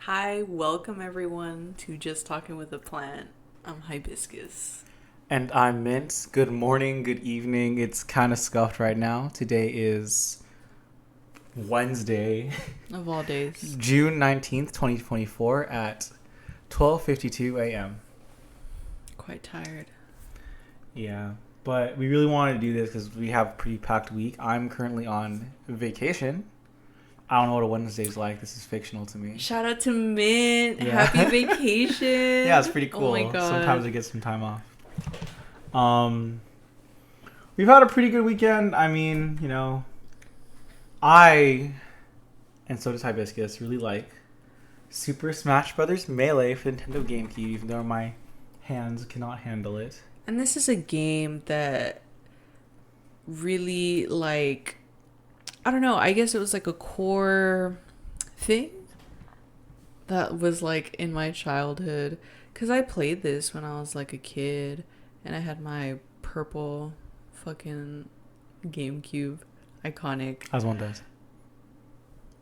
Hi, welcome everyone to Just Talking with a Plant. I'm Hibiscus. And I'm Mint. Good morning, good evening. It's kind of scuffed right now. Today is Wednesday, Of all days. June 19th, 2024 at 12:52 a.m. Quite tired. Yeah, but we really wanted to do this because we have a pretty packed week. I'm currently on vacation. I don't know what a Wednesday's like. This is fictional to me. Shout out to Mint. Yeah. Happy vacation. Yeah, it's pretty cool. Oh my god. Sometimes I get some time off. We've had a pretty good weekend. I mean, I, and so does Hibiscus, really like Super Smash Brothers Melee for Nintendo GameCube, even though my hands cannot handle it. And this is a game that really, I don't know, I guess it was like a core thing that was like in my childhood. Because I played this when I was like a kid and I had my purple fucking GameCube. Iconic. As one does.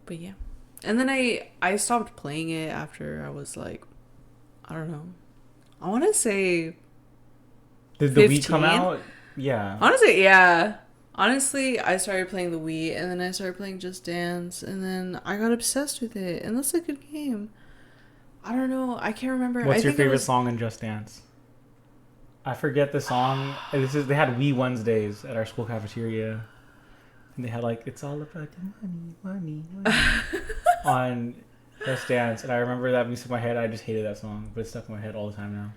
But yeah. And then I stopped playing it after I was like, I don't know. I want to say Did the 15? Wii come out? Yeah. Honestly, yeah. Honestly, I started playing the Wii, and then I started playing Just Dance, and then I got obsessed with it, and that's a good game. I don't know. I can't remember. What's I your think it favorite was... song in Just Dance? I forget the song. They had Wii Wednesdays at our school cafeteria, and they had like "It's All About the Money," on Just Dance, and I remember that music in my head. I just hated that song, but it's stuck in my head all the time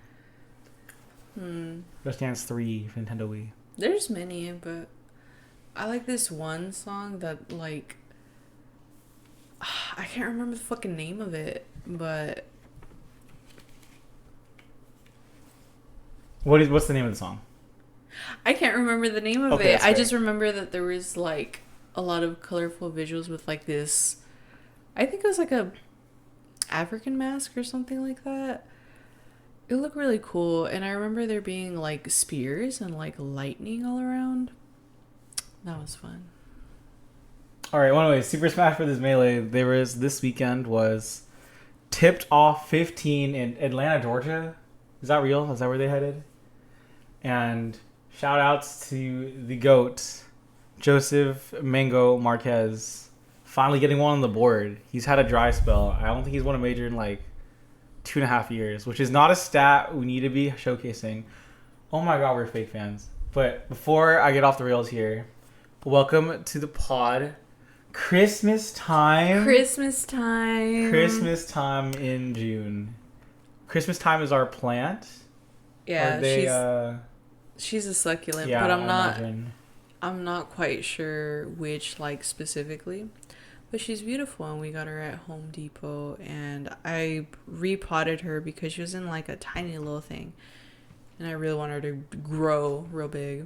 now. Just Dance 3 for Nintendo Wii. There's many, but I like this one song that, like, I can't remember the fucking name of it, but... What's the name of the song? I can't remember the name of Okay, it. that's I fair. just remember that there was, like, a lot of colorful visuals with, like, this... I think it was, like, a African mask or something like that. It looked really cool, and I remember there being, like, spears and, like, lightning all around. That was fun. Alright, well, anyway, Super Smash Bros. Melee, this weekend was Tipped Off 15 in Atlanta, Georgia. Is that real? Is that where they headed? And shout outs to the GOAT, Joseph Mango Marquez, finally getting one on the board. He's had a dry spell. I don't think he's won a major in like 2.5 years, which is not a stat we need to be showcasing. Oh my god, we're fake fans. But before I get off the rails here, welcome to the pod. Christmas time. Christmas time. Christmas time in June. Christmas time is our plant. Yeah, she's a succulent, yeah, but imagine. I'm not quite sure which, like, specifically. But she's beautiful, and we got her at Home Depot, and I repotted her because she was in, like, a tiny little thing. And I really want her to grow real big.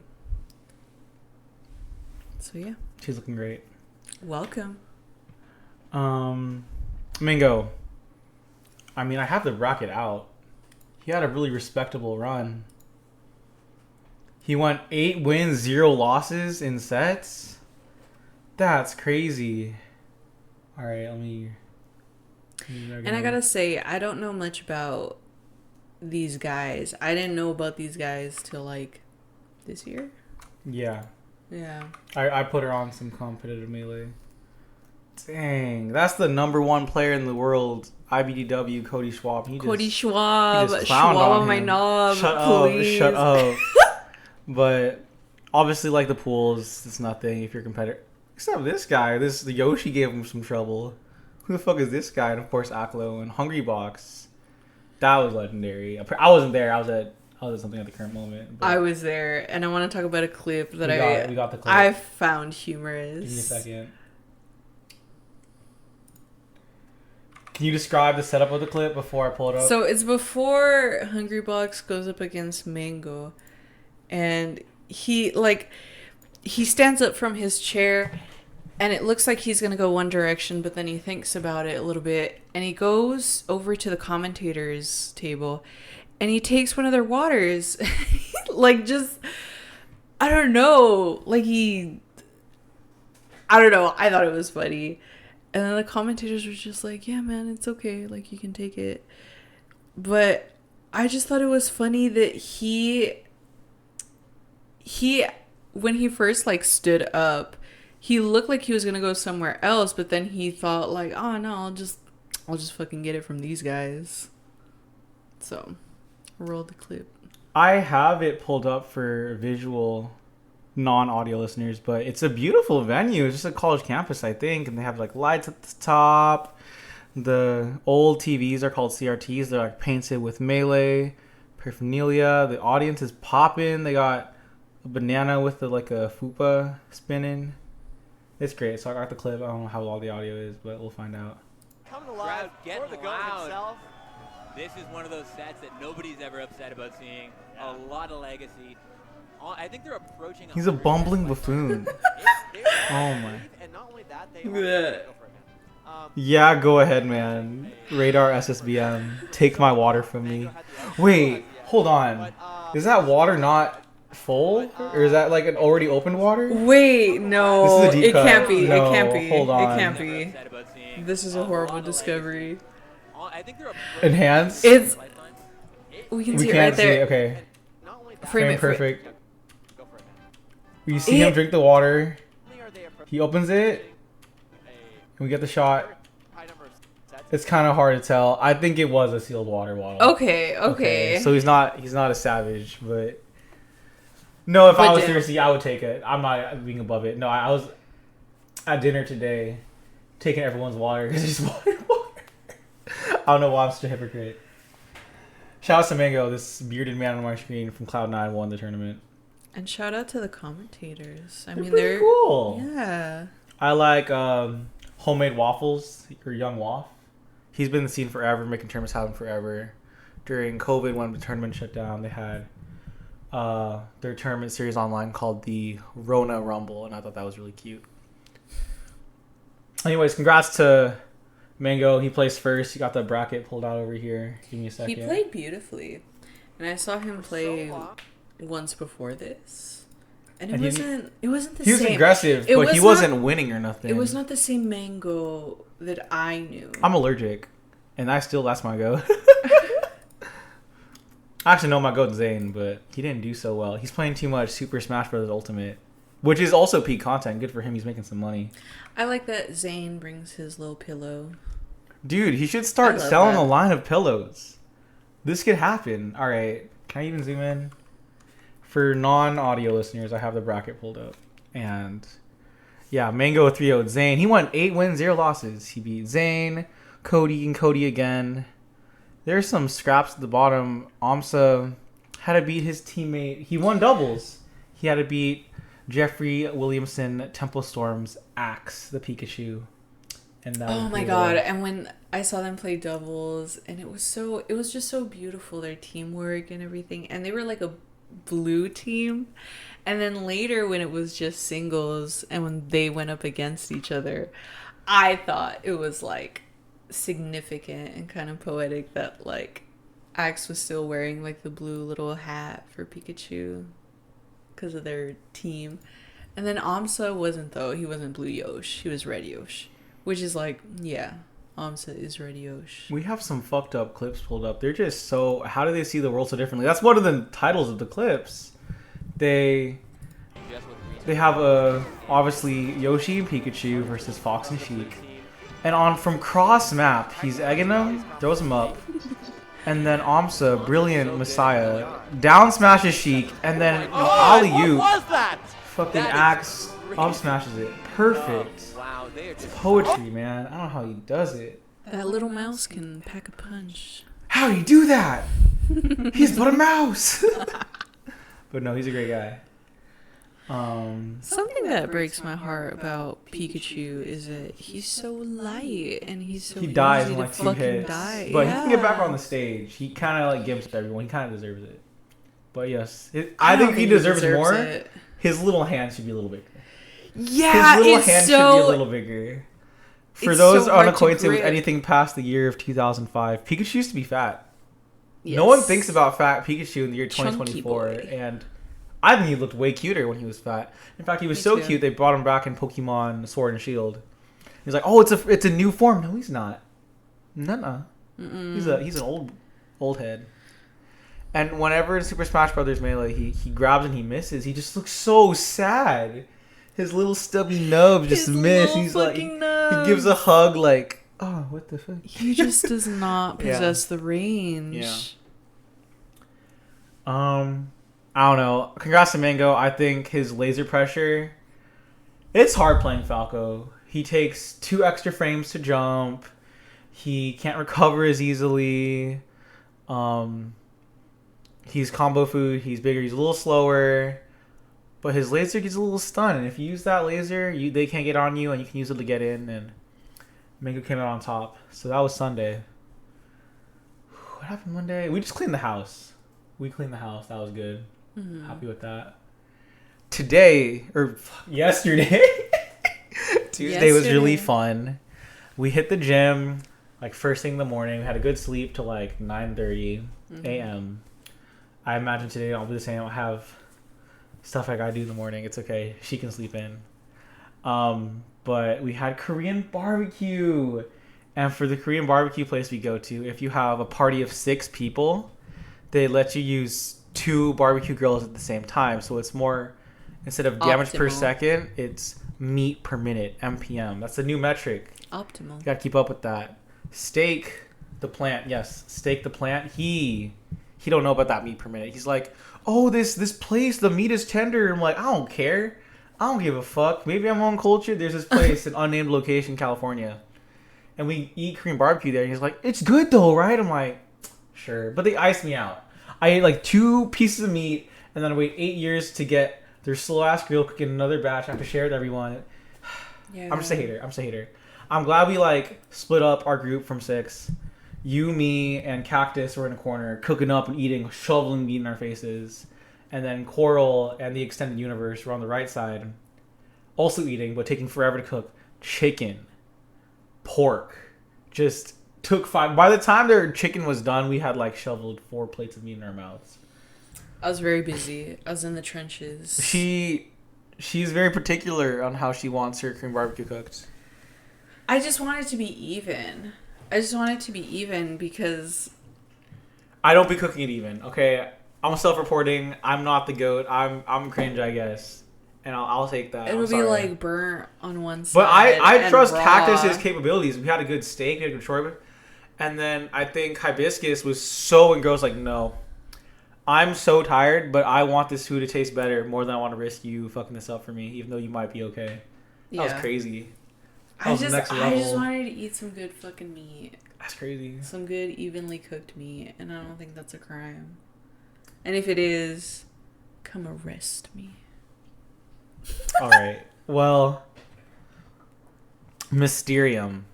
So, yeah. She's looking great. Welcome. Mingo. I mean, I have the bracket out. He had a really respectable run. He went 8 wins, 0 losses in sets. That's crazy. All right, let me And I gotta say, I don't know much about these guys. I didn't know about these guys till, like, this year. Yeah. Yeah. I put her on some competitive Melee. Dang, that's the #1 player in the world, IBDW, Cody Schwab. Cody Schwab. he just clowned Schwab on on my him. knob. Shut up. But obviously, like the pools, it's nothing if you're a competitor. Except this guy, the Yoshi gave him some trouble. Who the fuck is this guy? And of course, Aklo and Hungry Box. That was legendary. I wasn't there. I was at something at the current moment. I was there, and I want to talk about a clip that we got the clip. I found humorous. Give me a second. Can you describe the setup of the clip before I pull it up? So it's before Hungry Box goes up against Mango, and he stands up from his chair, and it looks like he's gonna go one direction, but then he thinks about it a little bit, and he goes over to the commentators table, and he takes one of their waters, like, just, I don't know, I don't know. I thought it was funny. And then the commentators were just like, yeah, man, it's okay. Like, you can take it. But I just thought it was funny that he when he first, like, stood up, he looked like he was going to go somewhere else. But then he thought, like, oh, no, I'll just fucking get it from these guys. So, roll the clip. I have it pulled up for visual non-audio listeners, but it's a beautiful venue. It's just a college campus, I think, and they have like lights at the top. The old TVs are called CRTs. They're like painted with melee paraphernalia. The audience is popping. They got a banana with a fupa spinning. It's great. So I got the clip. I don't know how long the audio is, but we'll find out. Coming alive for the Gump itself. This is one of those sets that nobody's ever upset about seeing. A lot of legacy. I think they're approaching. He's a bumbling buffoon. Oh my. And not only that, they Look at that. go for it, man. Yeah, go ahead, man. Radar SSBM. Take my water from me. Wait, hold on. Is that water not full? Or is that like an already opened water? Wait, no. This is a deep it cut. can't be. No, it can't be. hold on. It can't be. This is a horrible discovery. I think they're Enhance? It's. We can We see it can't right see there. it. Okay. Frame it. Perfect. Go for it, man. You see him drink the water. Only are they approaching He opens it. And we get the shot. high number of sets. It's kind of hard to tell. I think it was a sealed water bottle. Okay. So he's not a savage, but no, if I was Jim- thirsty, I would take it. I'm not being above it. No, I was at dinner today taking everyone's water because it's water. I don't know why I'm such a hypocrite. Shout out to Mango, this bearded man on my screen from Cloud9 won the tournament. And shout out to the commentators. I mean, pretty they're cool. Yeah. I like homemade waffles or Young Waff. He's been in the scene forever, making tournaments happen forever. During COVID, when the tournament shut down, they had their tournament series online called the Rona Rumble, and I thought that was really cute. Anyways, congrats to Mango. He placed first. He got the bracket pulled out over here. Give me a second. He played beautifully. And I saw him play once before this. And it wasn't the same. He was aggressive, It but was he not- wasn't winning or nothing. It was not the same Mango that I knew. I'm allergic, and that's my go. I actually know my goat Zane, but he didn't do so well. He's playing too much Super Smash Bros. Ultimate, which is also peak content. Good for him. He's making some money. I like that Zane brings his little pillow. Dude, he should start I love selling that. a line of pillows. This could happen. All right. Can I even zoom in? For non-audio listeners, I have the bracket pulled up. And yeah, Mango 3-0 Zane. He won 8 wins, 0 losses. He beat Zane, Cody, and Cody again. There's some scraps at the bottom. Amsa had to beat his teammate. He won doubles. He had to beat Jeffrey Williamson, Temple Storm's Axe, the Pikachu. And that Oh was my cool. god. And when I saw them play doubles, and it was just so beautiful, their teamwork and everything. And they were like a blue team. And then later when it was just singles and when they went up against each other, I thought it was like significant and kind of poetic that like Axe was still wearing like the blue little hat for Pikachu because of their team. And then Amsa wasn't, though. He wasn't blue Yosh. He was red Yosh. Which is like, yeah, Amsa is red Yosh. We have some fucked up clips pulled up. They're just so... How do they see the world so differently? That's one of the titles of the clips. They have obviously Yoshi and Pikachu versus Fox and Sheik. And from cross map, he's egging them, throws him up. And then Amsa, brilliant Messiah, down smashes Sheik, and then alley-oop, fucking Axe up smashes it. Perfect. Wow, they are It's just poetry, man. I don't know how he does it. That little mouse can pack a punch. How do you do that? He's but a mouse. But no, he's a great guy. Something that breaks my heart about Pikachu is that he's so light and he's so He dies easy in to like 2 fucking hits. die. But he can get back Yeah. on the stage. He kind of like gives to everyone. He kind of deserves it. But yes, I I don't think he deserves more. it. His little hand should be a little bigger. Yeah, His little it's hand should be a so little bigger. For it's those so hard to unacquainted with grip. anything past the year of 2005, Pikachu used to be fat. yes. No one thinks about fat Pikachu in the year Chunky 2024. boy. And I think he looked way cuter when he was fat. In fact, he was Me so too. cute they brought him back in Pokemon Sword and Shield. He's like, oh, it's a new form. No, he's not. Nuh-uh. He's an old head. And whenever in Super Smash Brothers Melee he grabs and he misses, he just looks so sad. His little stubby nub just missed. He's like, he gives a hug like, oh, what the fuck? He just does not possess the range. Yeah. I don't know. Congrats to Mango. I think his laser pressure. It's hard playing Falco. He takes 2 extra frames to jump. He can't recover as easily. He's combo food. He's bigger. He's a little slower. But his laser gets a little stun. And if you use that laser, they can't get on you. And you can use it to get in. And Mango came out on top. So that was Sunday. What happened Monday? We just cleaned the house. That was good. Mm-hmm. Happy with that. Today, or yesterday, Tuesday was really fun. We hit the gym like first thing in the morning. We had a good sleep till like 9:30 a.m. I imagine today I'll be the same. I'll have stuff I gotta do in the morning. It's okay. She can sleep in. But we had Korean barbecue. And for the Korean barbecue place we go to, if you have a party of 6 people, they let you use 2 barbecue grills at the same time. So it's more, instead of damage per second, it's meat per minute, MPM. That's the new metric. Optimal. You gotta keep up with that. Steak the plant. He don't know about that meat per minute. He's like, oh, this place, the meat is tender. I'm like, I don't care. I don't give a fuck. Maybe I'm on culture. There's this place, an unnamed location, California. And we eat Korean barbecue there. And he's like, it's good though, right? I'm like, sure. But they iced me out. I ate like 2 pieces of meat, and then I wait 8 years to get their slow-ass grill cooking another batch. I have to share it with everyone. Yeah. I'm just a hater. I'm glad we like split up our group from 6. You, me, and Cactus were in a corner, cooking up and eating, shoveling meat in our faces. And then Coral and the Extended Universe were on the right side, also eating, but taking forever to cook. Chicken, pork, just took 5. By the time their chicken was done, we had like shoveled 4 plates of meat in our mouths. I was very busy. I was in the trenches. She's very particular on how she wants her Korean barbecue cooked. I just want it to be even. Because I don't be cooking it even. Okay, I'm self-reporting. I'm not the goat. I'm cringe, I guess, and I'll take that. It'll be like burnt on one side. But I trust raw. Cactus's capabilities. We had a good steak, we had a good short, and then I think Hibiscus was so engrossed. Like, no, I'm so tired, but I want this food to taste better more than I want to risk you fucking this up for me, even though you might be okay. That was crazy. I just wanted to eat some good fucking meat. That's crazy. Some good evenly cooked meat, and I don't think that's a crime. And if it is, come arrest me. All right. Well, Mysterium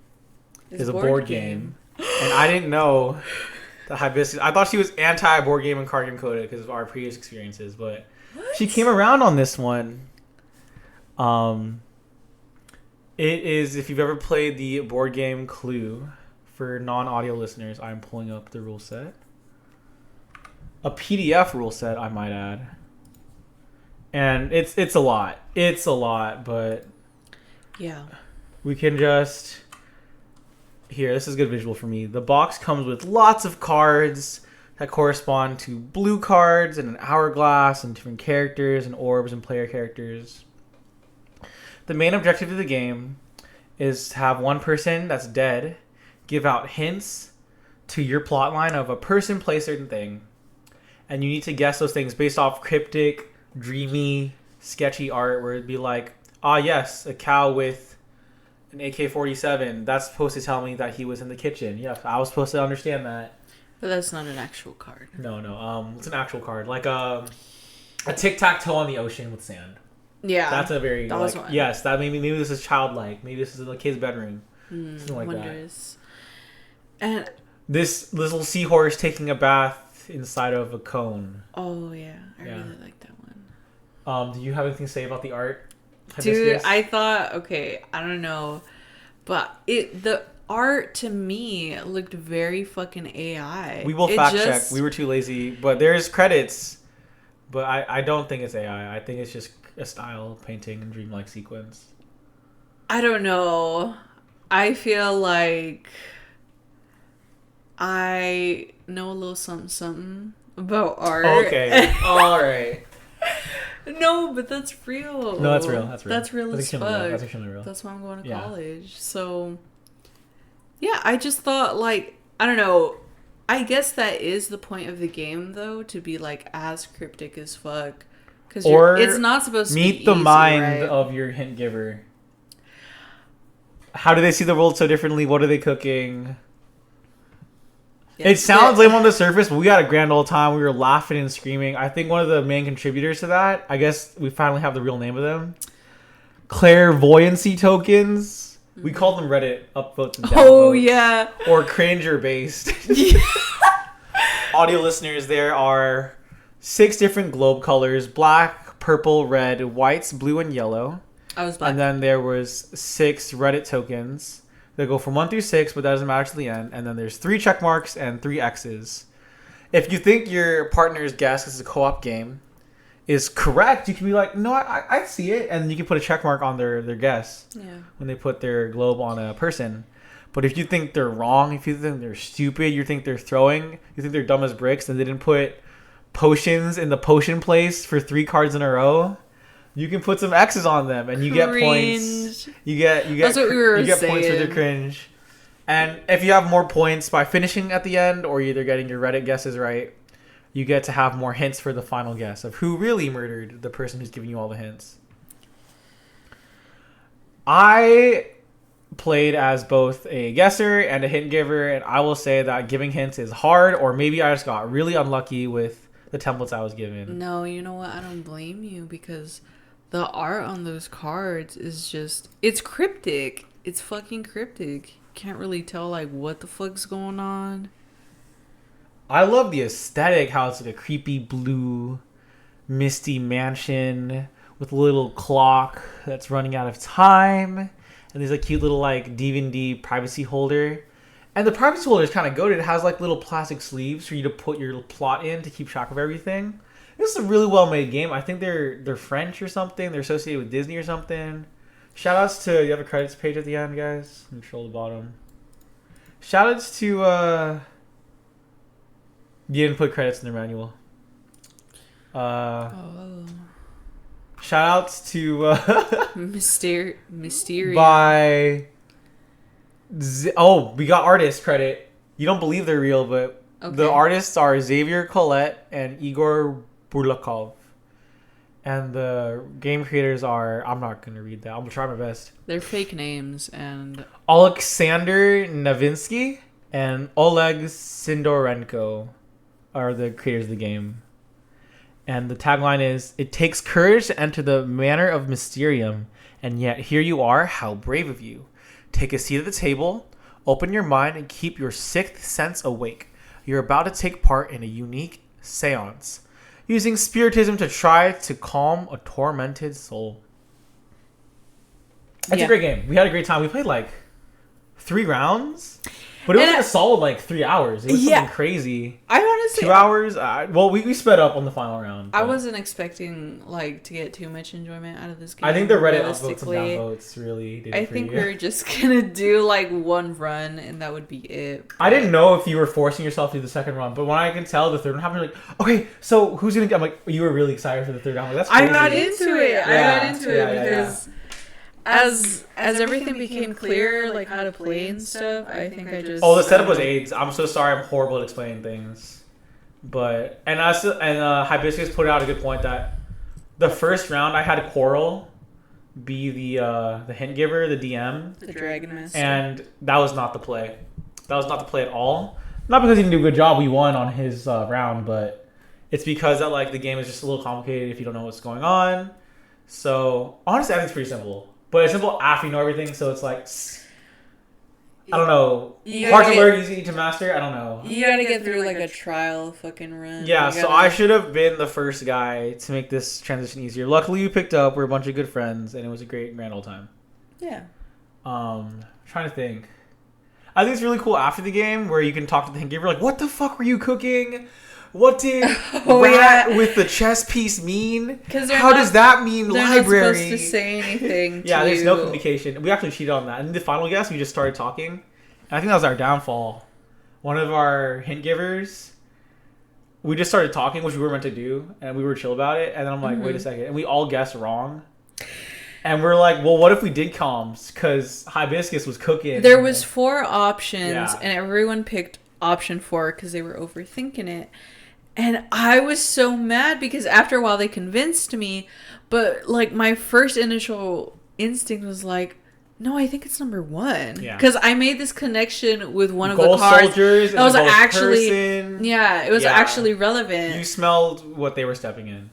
is a board game. And I didn't know that Hibiscus. I thought she was anti-board game and card game coded because of our previous experiences, but she came around on this one. It is, if you've ever played the board game Clue, for non-audio listeners, I'm pulling up the rule set. A PDF rule set, I might add. And it's a lot. It's a lot, but yeah. We can just... Here, this is good visual for me. The box comes with lots of cards that correspond to blue cards and an hourglass and different characters and orbs and player characters. The main objective of the game is to have one person that's dead give out hints to your plotline of a person, place, certain thing. And you need to guess those things based off cryptic, dreamy, sketchy art where it'd be like, yes, a cow with an AK-47. That's supposed to tell me that he was in the kitchen. Yeah, I was supposed to understand that. But that's not an actual card. No. It's an actual card. Like a tic-tac-toe on the ocean with sand. Yeah. That's a very, that was one. Yes, that maybe this is childlike. Maybe this is a kid's bedroom. Something like wonders. That. And this little seahorse taking a bath inside of a cone. Oh, yeah. I really like that one. Do you have anything to say about the art? Dude, I thought, okay, I don't know, but the art to me looked very fucking AI. We will fact check. We were too lazy, but there's credits. But I don't think it's AI. I think it's just a style painting and dreamlike sequence. I don't know. I feel like I know a little something about art. Okay. All right. No, but that's real. No, that's real. That's real as fuck. That's extremely real. That's why I'm going to college. So, yeah, I just thought, like, I don't know. I guess that is the point of the game, though, to be, like, as cryptic as fuck. Because it's not supposed to be meet the easy, mind right? of your hint giver. How do they see the world so differently? What are they cooking? Yeah, it sounds lame on the surface, but we had a grand old time. We were laughing and screaming. I think one of the main contributors to that, I guess we finally have the real name of them, clairvoyancy tokens. Mm-hmm. We called them Reddit upvotes and downvotes. Oh, yeah. Or cringer-based. Audio listeners, there are 6 different globe colors: black, purple, red, whites, blue, and yellow. I was black. And then there was 6 Reddit tokens. They go from 1 through 6, but that doesn't matter to the end. And then there's 3 check marks and 3 X's. If you think your partner's guess, this is a co-op game, is correct, you can be like, no, I see it. And you can put a check mark on their guess when they put their globe on a person. But if you think they're wrong, if you think they're stupid, you think they're throwing, you think they're dumb as bricks, and they didn't put potions in the potion place for 3 cards in a row, you can put some X's on them, and you get points. You get That's what we were you get saying. Points for their cringe. And if you have more points by finishing at the end, or either getting your Reddit guesses right, you get to have more hints for the final guess of who really murdered the person who's giving you all the hints. I played as both a guesser and a hint giver, and I will say that giving hints is hard, or maybe I just got really unlucky with the templates I was given. No, you know what? I don't blame you, because the art on those cards is just... It's cryptic. It's fucking cryptic. Can't really tell, like, what the fuck's going on. I love the aesthetic, how it's like a creepy blue, misty mansion with a little clock that's running out of time. And there's a cute little, like, DVD privacy holder. And the privacy holder is kind of goated. It has, like, little plastic sleeves for you to put your plot in to keep track of everything. This is a really well-made game. I think they're French or something. They're associated with Disney or something. Shout-outs to... You have a credits page at the end, guys? Control the bottom. Shout-outs to... You didn't put credits in the manual. Shout-outs to... Mysterium. By... we got artist credit. You don't believe they're real, but the artists are Xavier Collette and Igor Burlakov. And the game creators are... I'm not going to read that. I'm going to try my best. They're fake names, and... Alexander Navinsky and Oleg Sindorenko are the creators of the game. And the tagline is, "It takes courage to enter the manor of Mysterium, and yet here you are. How brave of you. Take a seat at the table, open your mind, and keep your 6th sense awake. You're about to take part in a unique seance, using spiritism to try to calm a tormented soul." It's a great game. We had a great time. We played like 3 rounds, but it was like a solid like 3 hours. It was something crazy. I honestly 2 hours. We sped up on the final round. I wasn't expecting like to get too much enjoyment out of this game. I think the Reddit upvotes and downvotes really did it for think you. we were just gonna do like 1 run and that would be it. I didn't know if you were forcing yourself to do the 2nd run, but when I can tell the 3rd one happened, you're like, okay, so who's gonna get? I'm like, you were really excited for the 3rd round. Like, that's crazy. I got into it. Because as everything became clear, like how to play and stuff, I think I just... Oh, the setup was AIDS. I'm so sorry. I'm horrible at explaining things. But... And Hibiscus put out a good point that the first round, I had Coral be the hint giver, the DM. The Dragon Master. And that was not the play. That was not the play at all. Not because he didn't do a good job. We won on his round, but it's because that like the game is just a little complicated if you don't know what's going on. So, honestly, I think it's pretty simple. But it's simple after you know everything, so it's like... I don't know. Hard to learn, easy to master? I don't know. You gotta get through like a trial fucking run. Yeah, so I should have been the first guy to make this transition easier. Luckily, you picked up. We're a bunch of good friends, and it was a great grand old time. Yeah. Trying to think. I think it's really cool after the game where you can talk to the hint giver, like, what the fuck were you cooking? What did rat with the chess piece mean? How does that mean library? They're not supposed to say anything to Yeah, there's no you. communication. We actually cheated on that. And the final guess, we just started talking. And I think that was our downfall. One of our hint givers, we just started talking, which we were meant to do, and we were chill about it. And then I'm like, wait a second. And we all guessed wrong. And we're like, well, what if we did comms? Because Hibiscus was cooking. There was 4 options, Yeah. and everyone picked option 4 because they were overthinking it. And I was so mad because after a while they convinced me, but like my first initial instinct was like, no, I think it's number 1. Yeah. Because I made this connection with one of Ghost the cards. soldiers. That was and actually, person. yeah, it was actually relevant. You smelled what they were stepping in.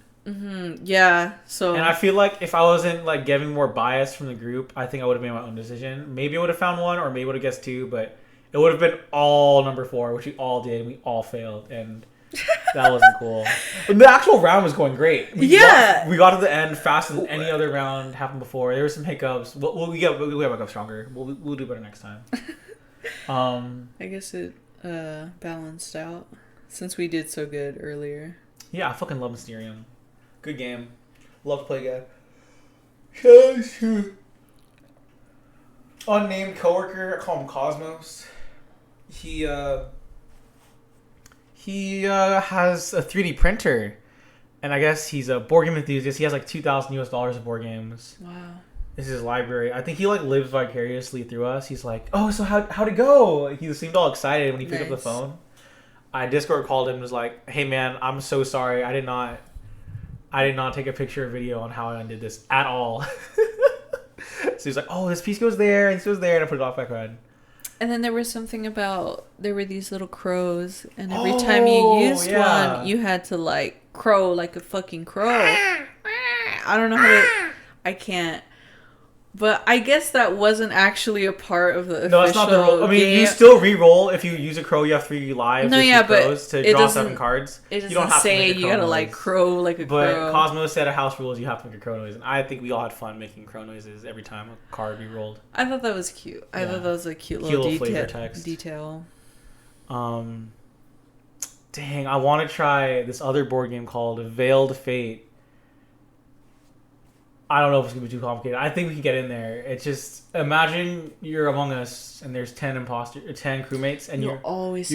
Yeah, so. And I feel like if I wasn't like getting more bias from the group, I think I would have made my own decision. Maybe I would have found 1, or maybe I would have guessed 2, but it would have been all number 4, which we all did. We all failed, and that wasn't cool. But the actual round was going great. We got to the end faster than any other round happened before. There were some hiccups. We got back up stronger. We'll do better next time. I guess it balanced out since we did so good earlier. Yeah, I fucking love Mysterium. Good game. Love to play again. Unnamed coworker, I call him Cosmos. He has a 3D printer, and I guess he's a board game enthusiast. He has like $2,000 of board games. Wow. This is his library. I think he like lives vicariously through us. He's like, oh, so how'd it go? He seemed all excited when he picked up the phone. I Discord called him and was like, hey man, I'm so sorry. I did not take a picture or video on how I undid this at all. So he's like, oh, this piece goes there, and this goes there, and I put it off back on. And then there was something about, there were these little crows, and every time you used one, you had to like crow like a fucking crow. I don't know how to, I can't. But I guess that wasn't actually a part of the official No, it's not the rule. I mean, game. you still re-roll if you use a crow. You have 3 lives. No, yeah, but to draw 7 cards. It doesn't you don't have say to make a you crow gotta noise. like crow like a crow. But Cosmos said a house rules you have to make a crow noise, and I think we all had fun making crow noises every time a card re-rolled. I thought that was cute. I thought that was a cute little flavor text. detail. Dang, I want to try this other board game called Veiled Fate. I don't know if it's going to be too complicated. I think we can get in there. It's just, imagine you're Among Us and there's 10 crewmates and you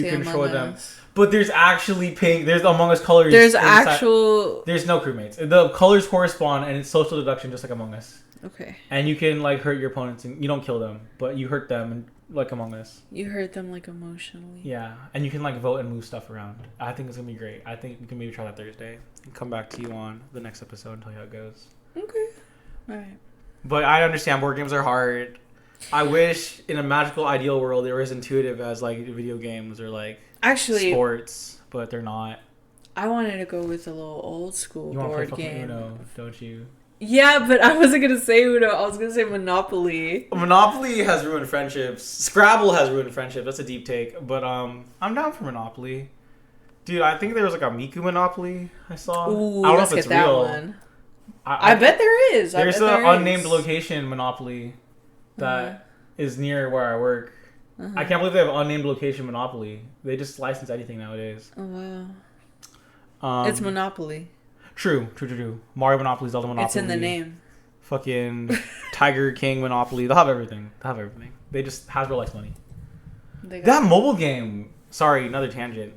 control them. But there's actually there's Among Us colors. There's There's no crewmates. The colors correspond and it's social deduction just like Among Us. Okay. And you can like hurt your opponents and you don't kill them, but you hurt them like Among Us. You hurt them like emotionally. Yeah. And you can like vote and move stuff around. I think it's going to be great. I think we can maybe try that Thursday and come back to you on the next episode and tell you how it goes. Okay. All right. But I understand board games are hard. I wish in a magical ideal world they were as intuitive as like video games or like sports, but they're not. I wanted to go with a little old school board game. Uno, don't you? Yeah, but I wasn't gonna say Uno. I was gonna say Monopoly. Monopoly has ruined friendships. Scrabble has ruined friendships. That's a deep take, but I'm down for Monopoly. Dude, I think there was like a Miku Monopoly I saw. Ooh, I don't know if it's real. One. I bet there is. There's an unnamed location Monopoly that is near where I work. I can't believe they have unnamed location Monopoly. They just license anything nowadays. Oh wow. It's Monopoly. True. Mario Monopoly, Zelda Monopoly. It's in the name. Fucking Tiger King Monopoly. They'll have everything. They just Hasbro likes money. That mobile game. Sorry, another tangent.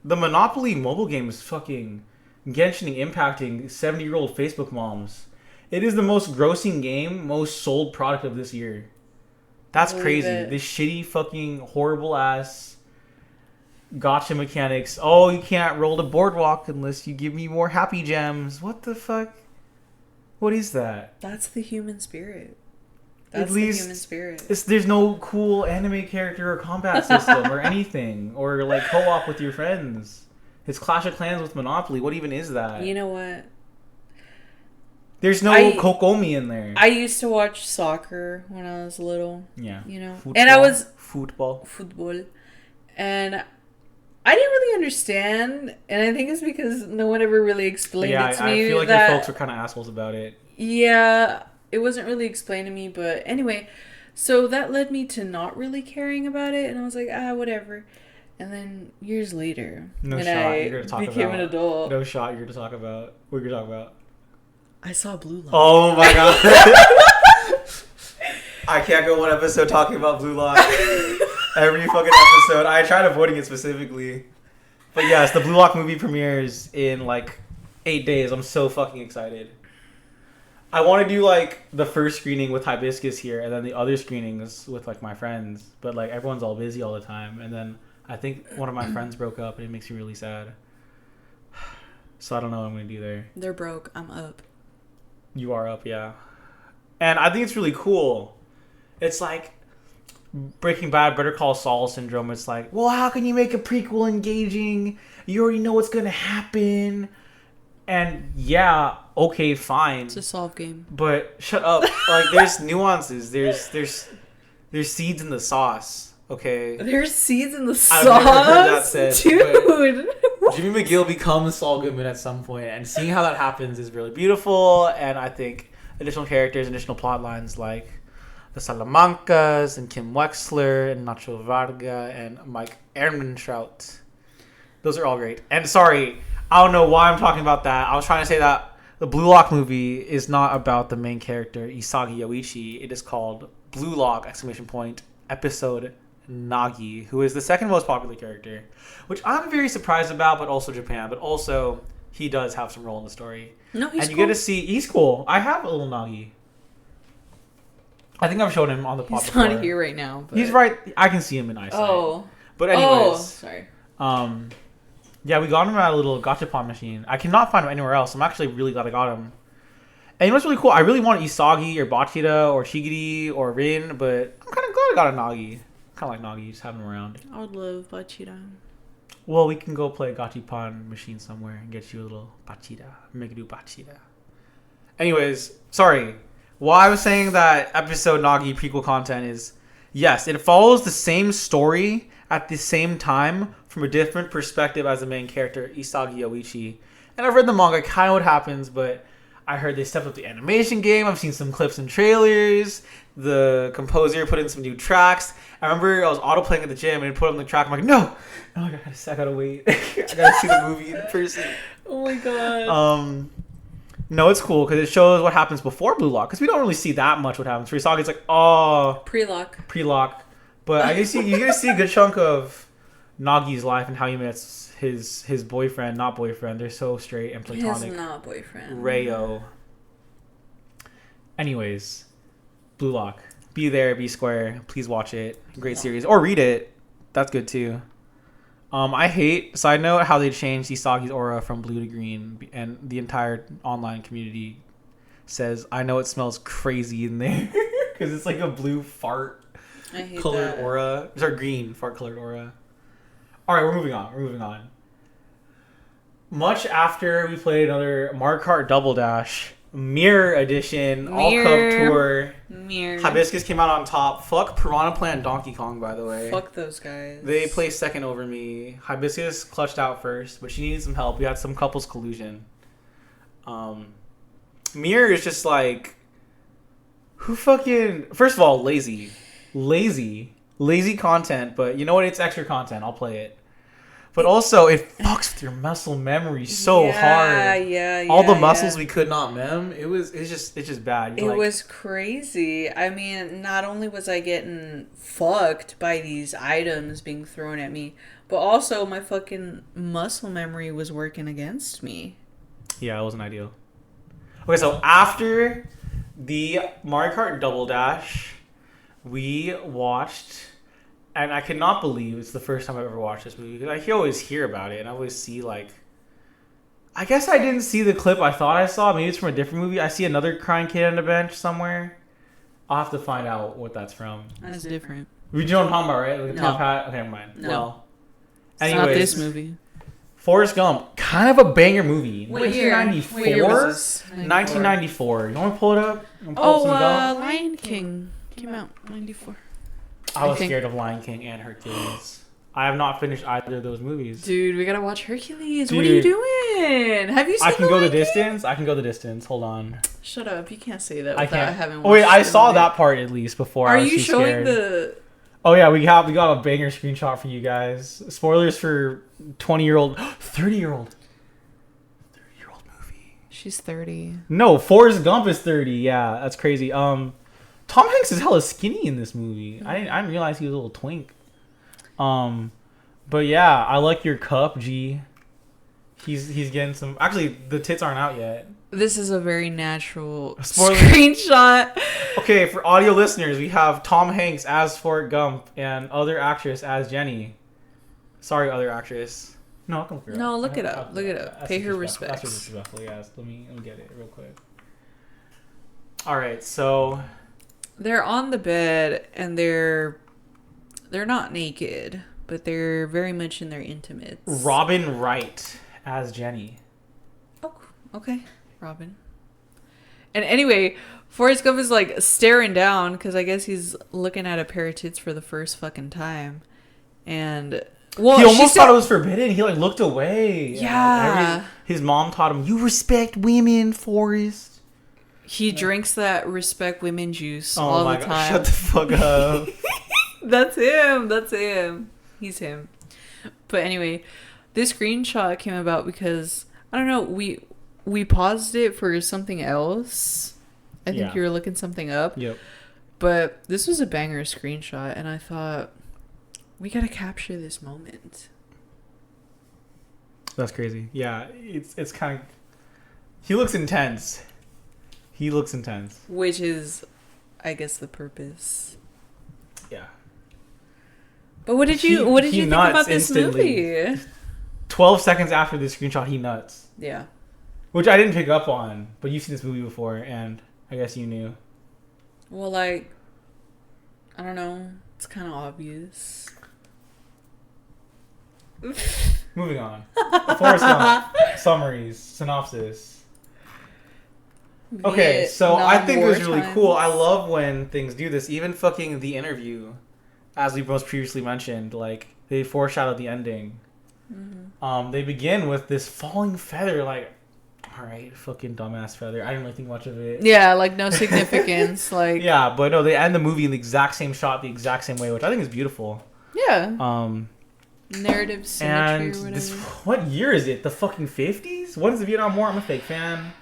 The Monopoly mobile game is fucking Genshin impacting 70-year-old Facebook moms. It is the most grossing game, most sold product of this year. That's crazy. This shitty fucking horrible ass gotcha mechanics. Oh, you can't roll the boardwalk unless you give me more happy gems. What the fuck? What is that? That's the human spirit. There's no cool anime character or combat system or anything. Or like co-op with your friends. It's Clash of Clans with Monopoly. What even is that? You know what? There's no Kokomi in there. I used to watch soccer when I was little. Yeah. You know? Football. And I was... Football. And I didn't really understand. And I think it's because no one ever really explained it to me. I feel like your folks were kind of assholes about it. Yeah. It wasn't really explained to me. But anyway, so that led me to not really caring about it. And I was like, whatever. And then years later, No when shot. I You're gonna talk became about an adult, No shot. You're gonna talk about. What are you gonna talk about? I saw Blue Lock. Oh my god. I can't go one episode talking about Blue Lock. Every fucking episode. I tried avoiding it specifically. But yes, the Blue Lock movie premieres in like 8 days. I'm so fucking excited. I want to do like the first screening with Hibiscus here and then the other screenings with like my friends. But like everyone's all busy all the time. And then I think one of my friends broke up and it makes me really sad. So I don't know what I'm going to do there. They're broke. I'm up. You are up, yeah. And I think it's really cool. It's like Breaking Bad, Better Call Saul syndrome. It's like, well, how can you make a prequel engaging? You already know what's going to happen. And yeah, okay, fine. It's a solve game. But shut up. Like, there's nuances. There's seeds in the sauce, okay? There's seeds in the I've sauce? never heard that said, dude. Jimmy McGill becomes Saul Goodman at some point, and seeing how that happens is really beautiful. And I think additional characters, additional plot lines like the Salamancas and Kim Wexler and Nacho Varga and Mike Ehrmantraut, those are all great. And sorry, I don't know why I'm talking about that. I was trying to say that the Blue Lock movie is not about the main character Isagi Yoichi. It is called Blue Lock! Episode Nagi, who is the second most popular character, which I'm very surprised about, but also Japan. But also, he does have some role in the story. No, he's and you cool. get to see, he's cool. I have a little Nagi. I think I've shown him on the pod He's before. not here right now. But... He's right. I can see him in eyesight. Oh. But anyways. Sorry. Yeah, we got him at a little gachapon machine. I cannot find him anywhere else. I'm actually really glad I got him. And you know what's really cool? I really want Isagi or Bachira or Shigiri or Rin, but I'm kind of glad I got a Nagi. Kind of like Nagi, just have him around. I would love Bachira. Well, we can go play a gachapon machine somewhere and get you a little Bachira. Make it do Bachira. Anyways, sorry. Why I was saying that episode Nagi prequel content is, yes, it follows the same story at the same time from a different perspective as the main character, Isagi Yoichi. And I've read the manga, kind of what happens, but I heard they stepped up the animation game. I've seen some clips and trailers. The composer put in some new tracks. I remember I was auto-playing at the gym and put on the track. I'm like, no! I'm like, I gotta wait. I gotta see the movie in person. Oh my god. No, it's cool because it shows what happens before Blue Lock. Because we don't really see that much what happens. For Isagi, it's like, oh. Pre-lock. But I guess you get to see a good chunk of Nagi's life and how he met his boyfriend, not boyfriend. They're so straight and platonic. His not boyfriend. Rayo. Anyways, Blue Lock. Be there, be square. Please watch it. Great series. Or read it. That's good too. I hate, side note, how they changed Isagi's aura from blue to green, and the entire online community says, I know it smells crazy in there because it's like a blue fart colored aura. Sorry, green fart colored aura. All right, we're moving on. Much after we played another Mario Kart Double Dash Mirror Edition All Cup Tour, Hibiscus came out on top. Fuck Piranha Plant Donkey Kong, by the way. Fuck those guys. They placed second over me. Hibiscus clutched out first, but she needed some help. We had some couples collusion. Mirror is just like, who fucking... First of all, lazy content, but you know what? It's extra content. I'll play it. But also, it fucks with your muscle memory so hard. Yeah. All the muscles we could not mem. It's just bad. It was crazy. I mean, not only was I getting fucked by these items being thrown at me, but also my fucking muscle memory was working against me. Yeah, it wasn't ideal. Okay, so after the Mario Kart Double Dash, we watched... And I cannot believe it's the first time I've ever watched this movie. Because I always hear about it. And I always see, like... I guess I didn't see the clip I thought I saw. Maybe it's from a different movie. I see another crying kid on the bench somewhere. I'll have to find out what that's from. That's different. You know what I'm talking about, right? Like the No. top hat? Okay, never mind. No. Well, It's anyways, not this movie. Forest Gump. Kind of a banger movie. What year? 1994? What year was this? 1994. You want to pull it up? You wanna pull up some Gump? Lion King came out 94. I was scared of Lion King and Hercules. I have not finished either of those movies. Dude, we gotta watch Hercules. Dude, what are you doing? Have you seen I can go the Lion King? distance. I can go the distance. Hold on. Shut up. You can't say that I without can't. having watched Oh, wait, I the saw movie. that part at least before. Are I was you too showing scared. the... Oh yeah, we got a banger screenshot for you guys. Spoilers for 20-year-old, 30-year-old movie. She's 30. No, Forrest Gump is 30. Yeah, that's crazy. Tom Hanks is hella skinny in this movie. I didn't realize he was a little twink. But yeah, I like your cup, G. He's getting some. Actually, the tits aren't out yet. This is a very natural Spoiler. screenshot. Okay, for audio listeners, we have Tom Hanks as Forrest Gump and other actress as Jenny. Sorry, other actress. No, I can look her up. No, look it up. Look it up. That's Pay her disrespectful. respects. That's disrespectful, yes. Let me get it real quick. All right, so They're on the bed and they're not naked, but they're very much in their intimates. Robin Wright as Jenny. Oh, okay. Robin. And anyway, Forrest Gump is like staring down because I guess he's looking at a pair of tits for the first fucking time. And well, he almost thought it was forbidden. He like looked away. Yeah. His mom taught him, "You respect women, Forrest." He drinks that respect women juice Oh all my the God, time. shut the fuck up. That's him. That's him. He's him. But anyway, this screenshot came about because I don't know, we paused it for something else. I think you were looking something up. Yep. But this was a banger screenshot and I thought we got to capture this moment. That's crazy. Yeah, it's kind of. He looks intense. Which is, I guess, the purpose. Yeah. But what did you think about this instantly. movie? 12 seconds after the screenshot, he nuts. Yeah. Which I didn't pick up on, but you've seen this movie before, and I guess you knew. Well, like, I don't know. It's kind of obvious. Moving on. Forrest Gump. Summaries. Synopsis. Okay, so I think it was really cool. I love when things do this. Even fucking The Interview, as we most previously mentioned, like, they foreshadowed the ending. Mm-hmm. They begin with this falling feather, like, alright, fucking dumbass feather. I didn't really think much of it. Yeah, like, no significance. Like, yeah, but no, they end the movie in the exact same shot, the exact same way, which I think is beautiful. Yeah. Narrative symmetry and or whatever. What year is it? The fucking 50s? When is the Vietnam War? I'm a fake fan.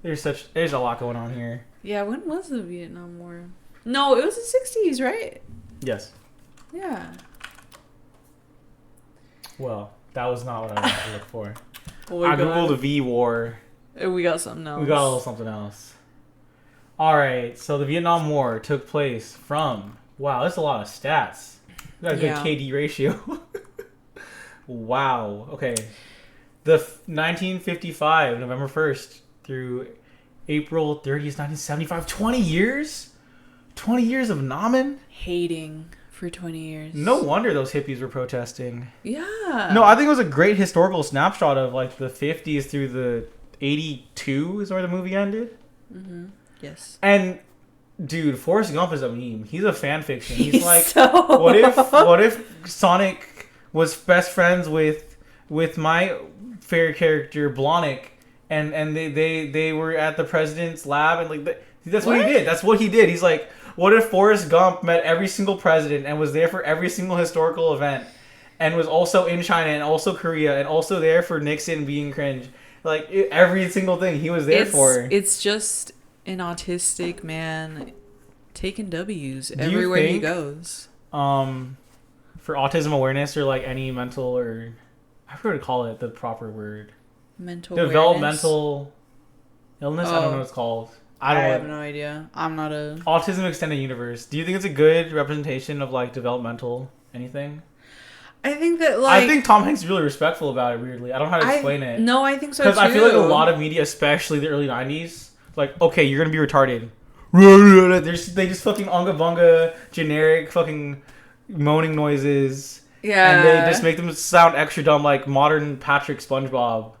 There's a lot going on here. Yeah, when was the Vietnam War? No, it was the 60s, right? Yes. Yeah. Well, that was not what I wanted to look for. Well, I googled the V War. We got something else. We got a little something else. Alright, so the Vietnam War took place from... Wow, that's a lot of stats. We got a good KD ratio. Wow. Okay. The 1955, November 1st through April 30th, 1975. 20 years? 20 years of Namen? Hating for 20 years. No wonder those hippies were protesting. Yeah. No, I think it was a great historical snapshot of like the 50s through the 82 is where the movie ended. Mm-hmm. Yes. And dude, Forrest Gump is a meme. He's a fan fiction. He's like, so... what if Sonic was best friends with my favorite character Blonick, and they were at the president's lab, and like that's what he did. That's what he did. He's like, what if Forrest Gump met every single president and was there for every single historical event, and was also in China and also Korea and also there for Nixon being cringe, like every single thing he was there for. It's just an autistic man taking W's everywhere he goes. For autism awareness or like any mental or I forgot to call it the proper word. Developmental illness. I don't know what it's called. I have no idea. I'm not a autism extended universe. Do you think it's a good representation of like developmental anything? I think that like I think Tom Hanks is really respectful about it. Weirdly, I don't know how to explain it. No, I think so too. Because I feel like a lot of media, especially the early '90s, like okay, you're gonna be retarded. They just fucking unga bunga generic fucking moaning noises. Yeah. And they just make them sound extra dumb like modern Patrick SpongeBob.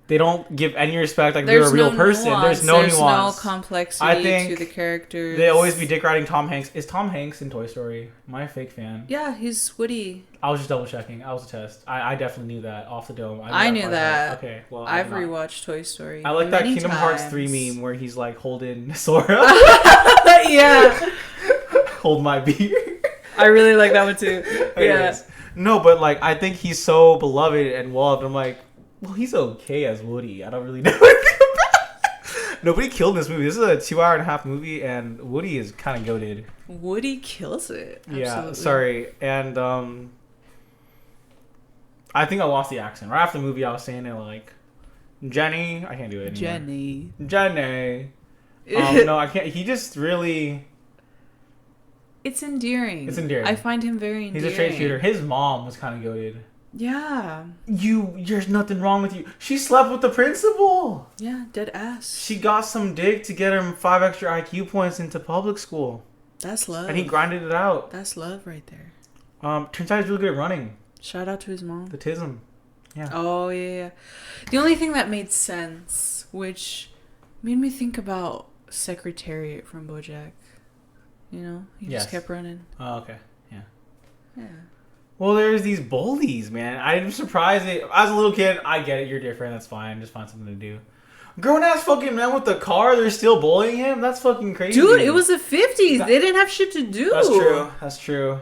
They don't give any respect like they're a real person. There's no nuance. There's no complexity to the characters. They always be dick riding Tom Hanks. Is Tom Hanks in Toy Story? Am I a fake fan? Yeah, he's Woody. I was just double checking. I was a test. I definitely knew that off the dome. I knew that. Okay, well I've rewatched Toy Story. I like that Kingdom Hearts 3 meme where he's like holding Sora. Yeah. Hold my beer. I really like that one too. Yeah. No, but like I think he's so beloved and loved. I'm like, well, he's okay as Woody. I don't really know anything about. Nobody killed in this movie. This is a 2.5-hour movie, and Woody is kind of goated. Woody kills it. Absolutely. Yeah, sorry, and I think I lost the accent right after the movie. I was saying it like, Jenny. I can't do it anymore. Jenny. No, I can't. He just really. It's endearing. It's endearing. I find him very endearing. He's a straight shooter. His mom was kind of goated. Yeah. There's nothing wrong with you. She slept with the principal. Yeah, dead ass. She got some dick to get him 5 extra IQ points into public school. That's love. And he grinded it out. That's love right there. Turns out he's really good at running. Shout out to his mom. The tism. Yeah. Oh, yeah. The only thing that made sense, which made me think about Secretariat from BoJack. You know? He just kept running. Oh, okay. Yeah. Yeah. Well, there's these bullies, man. I'm surprised. As a little kid, I get it. You're different. That's fine. Just find something to do. Grown-ass fucking man with the car, they're still bullying him? That's fucking crazy. Dude, it was the 50s. They didn't have shit to do. That's true.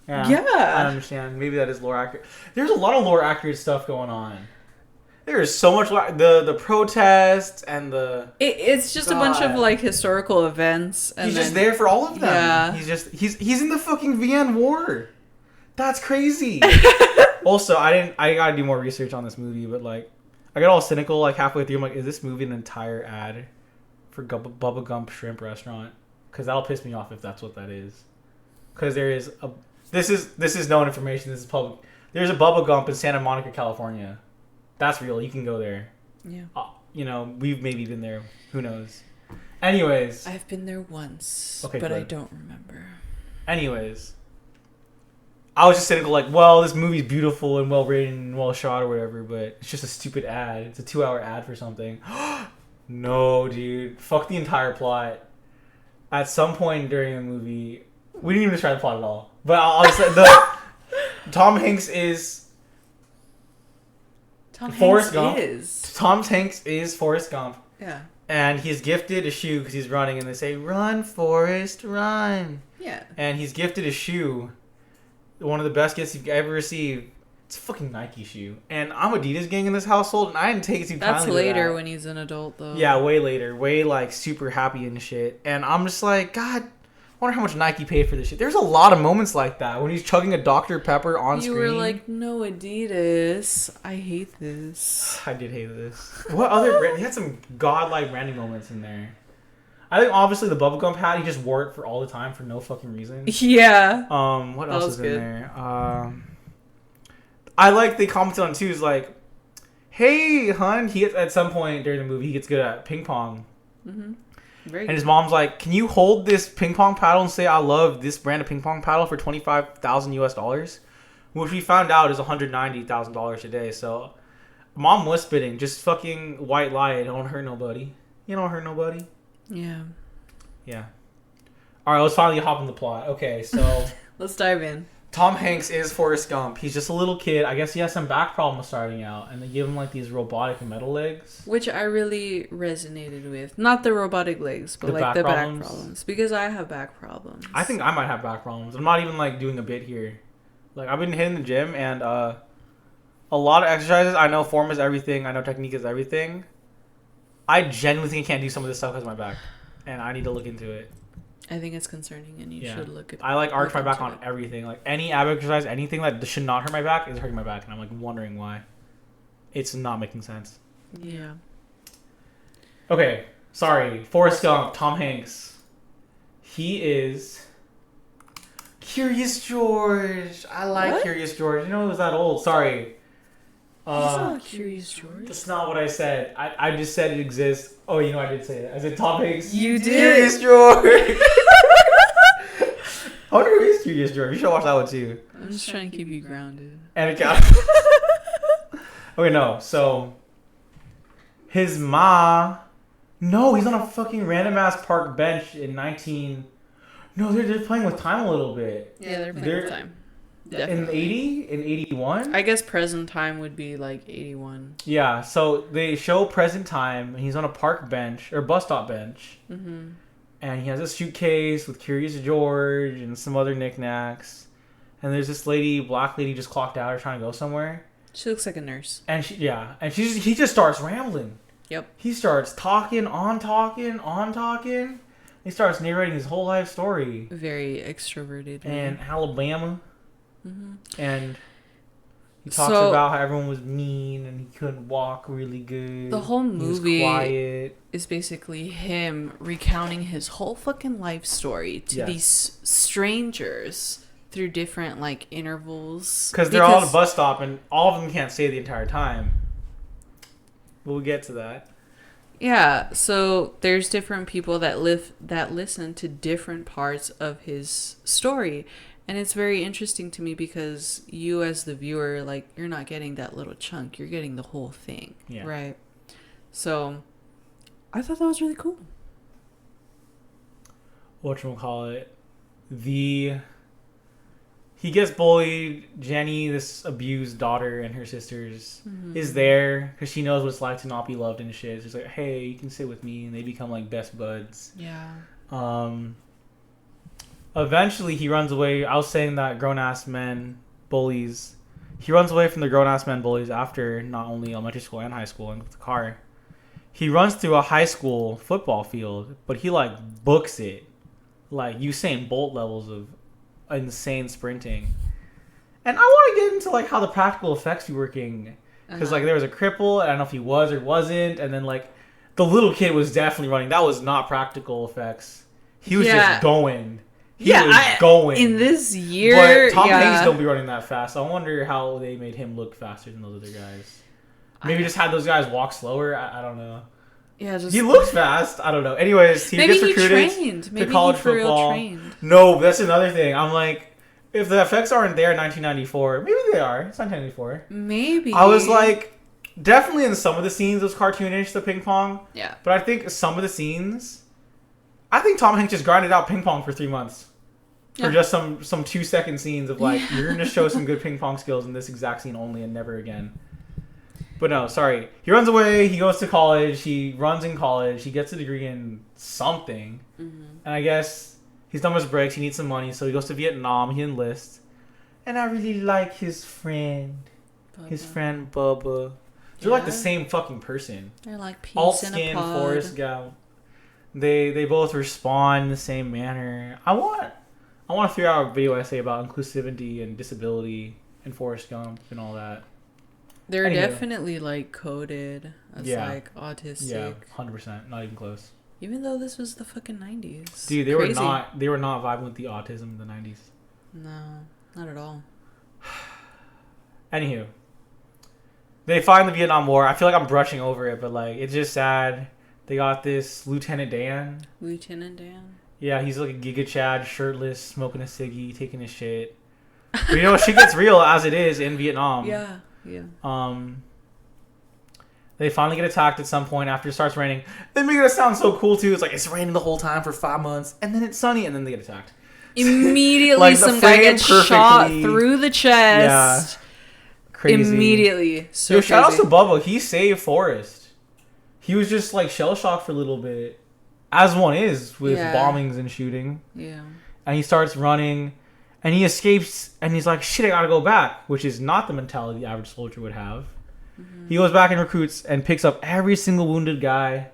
Yeah. I understand. Maybe that is lore accurate. There's a lot of lore accurate stuff going on. There's so much the protests and the. It's just a bunch of like historical events. And he's just there for all of them. Yeah. He's in the fucking Vienna War. That's crazy. Also, I gotta do more research on this movie, but like, I got all cynical like halfway through. I'm like, is this movie an entire ad for Bubba Gump Shrimp Restaurant? Because that'll piss me off if that's what that is. Because there is a. This is known information. This is public. There's a Bubba Gump in Santa Monica, California. That's real. You can go there. Yeah. We've maybe been there. Who knows? Anyways. I've been there once, okay, but good. I don't remember. Anyways. I was just cynical, like, well, this movie's beautiful and well written and well shot or whatever, but it's just a stupid ad. It's a 2-hour ad for something. No, dude. Fuck the entire plot. At some point during the movie, we didn't even describe the plot at all. But I'll say Tom Hanks is Forrest Gump. Tom Hanks is Forrest Gump. Yeah. And he's gifted a shoe because he's running, and they say, "Run, Forrest, run." Yeah. And he's gifted a shoe, one of the best gifts you've ever received. It's a fucking Nike shoe. And I'm Adidas gang in this household, and I didn't take it too kindly. That's later when he's an adult, though. Yeah, way later. Way, like, super happy and shit. And I'm just like, God, I wonder how much Nike paid for this shit. There's a lot of moments like that when he's chugging a Dr. Pepper on screen. You were like, no, Adidas. I hate this. I did hate this. What other brand? He had some godlike branding moments in there. I think obviously the Bubble Gump hat, he just wore it for all the time for no fucking reason. Yeah. What else is in there? I like they commented on too is like, hey, hun, he gets at some point during the movie he gets good at ping pong. Mm-hmm. And his mom's like, can you hold this ping pong paddle and say I love this brand of ping pong paddle for $25,000 US, which we found out is $190,000 today. So, mom was spitting, just fucking white lie. It don't hurt nobody. You don't hurt nobody. Yeah. Yeah. All right, let's finally hop in the plot. Okay, so let's dive in. Tom Hanks is Forrest Gump. He's just a little kid. I guess he has some back problems starting out, and they give him like these robotic metal legs, which I really resonated with. Not the robotic legs, but like the back problems, because I have back problems. I think I might have back problems. I'm not even like doing a bit here. Like I've been hitting the gym, and a lot of exercises. I know form is everything. I know technique is everything. I genuinely think I can't do some of this stuff because of my back, and I need to look into it. I think it's concerning, and you should look at. I like arch my back on everything. Like any ab exercise, anything that should not hurt my back is hurting my back, and I'm like wondering why. It's not making sense. Yeah. Okay, sorry. Forrest Gump, Tom Hanks. He is Curious George. I like Curious George. You know it was that old. Sorry. He's not Curious George. That's not what I said. I just said it exists. Oh, you know I did say it. I said Tom Hanks. You did. Curious George. I wonder who is Curious George. You should watch that one too. I'm just trying to keep you grounded. And it got. Okay, no. So his ma. No, he's on a fucking random ass park bench in 19. No, they're playing with time a little bit. Yeah, they're playing with time. Definitely. In 80? In 81? I guess present time would be like 81. Yeah, so they show present time, and he's on a park bench, or bus stop bench. Mm-hmm. And he has a suitcase with Curious George and some other knickknacks. And there's this lady, black lady, just clocked out or trying to go somewhere. She looks like a nurse. And he just starts rambling. Yep. He starts talking. He starts narrating his whole life story. Very extroverted. And Alabama. Mm-hmm. And he talks about how everyone was mean and he couldn't walk really good. The whole movie quiet. is basically him recounting his whole fucking life story to these strangers through different like intervals. Because they're all at a bus stop and all of them can't stay the entire time. We'll get to that. Yeah, so there's different people that listen to different parts of his story. And it's very interesting to me because you as the viewer, like, you're not getting that little chunk. You're getting the whole thing. Yeah. Right? So, I thought that was really cool. Whatchamacallit. He gets bullied. Jenny, this abused daughter, and her sisters is there because she knows what it's like to not be loved and shit. She's like, hey, you can sit with me. And they become, like, best buds. Yeah. Eventually, he runs away. I was saying that grown-ass men bullies. He runs away from the grown-ass men bullies after not only elementary school and high school and with the car. He runs through a high school football field, but he, like, books it. Like, Usain Bolt levels of insane sprinting. And I want to get into, like, how the practical effects be working. Because, like, there was a cripple. I don't know if he was or wasn't. And then, like, the little kid was definitely running. That was not practical effects. He was just going. He was going. In this year, but Tom Hanks don't be running that fast. I wonder how they made him look faster than those other guys. Maybe just had those guys walk slower. I don't know. Yeah, he looks fast. I don't know. Anyways, he gets recruited to college football. No, that's another thing. I'm like, if the effects aren't there in 1994, maybe they are. It's 1994. Maybe. I was like, definitely in some of the scenes, it was cartoonish, the ping pong. Yeah. But I think some of the scenes, I think Tom Hanks just grinded out ping pong for 3 months. For just some 2-second scenes of like, you're going to show some good ping pong skills in this exact scene only and never again. But no, sorry. He runs away. He goes to college. He runs in college. He gets a degree in something. Mm-hmm. And I guess he's done his breaks. He needs some money. So he goes to Vietnam. He enlists. And I really like his friend. Bubba. His friend Bubba. They're like the same fucking person. They're like peas Alt in skin, a pod. Forest Gump. They both respond in the same manner. I want a 3-hour video essay about inclusivity and disability and Forest Gump and all that. They're definitely like coded as like autistic. Yeah, 100%. Not even close. Even though this was the fucking 90s. Dude, they were not vibing with the autism in the 90s. No, not at all. Anywho, they find the Vietnam War. I feel like I'm brushing over it, but like it's just sad. They got this Lieutenant Dan. Yeah, he's like a Giga Chad, shirtless, smoking a ciggy, taking a shit. But you know, shit gets real as it is in Vietnam. Yeah. They finally get attacked at some point after it starts raining. They make it sound so cool too. It's like it's raining the whole time for 5 months, and then it's sunny, and then they get attacked. Immediately, like some guy gets shot through the chest. Yeah, crazy. Immediately, so shout out to Bubba. He saved Forrest. He was just like shell shocked for a little bit, as one is with bombings and shooting. Yeah, and he starts running. And he escapes, and he's like, shit, I gotta go back, which is not the mentality the average soldier would have. Mm-hmm. He goes back and recruits and picks up every single wounded guy,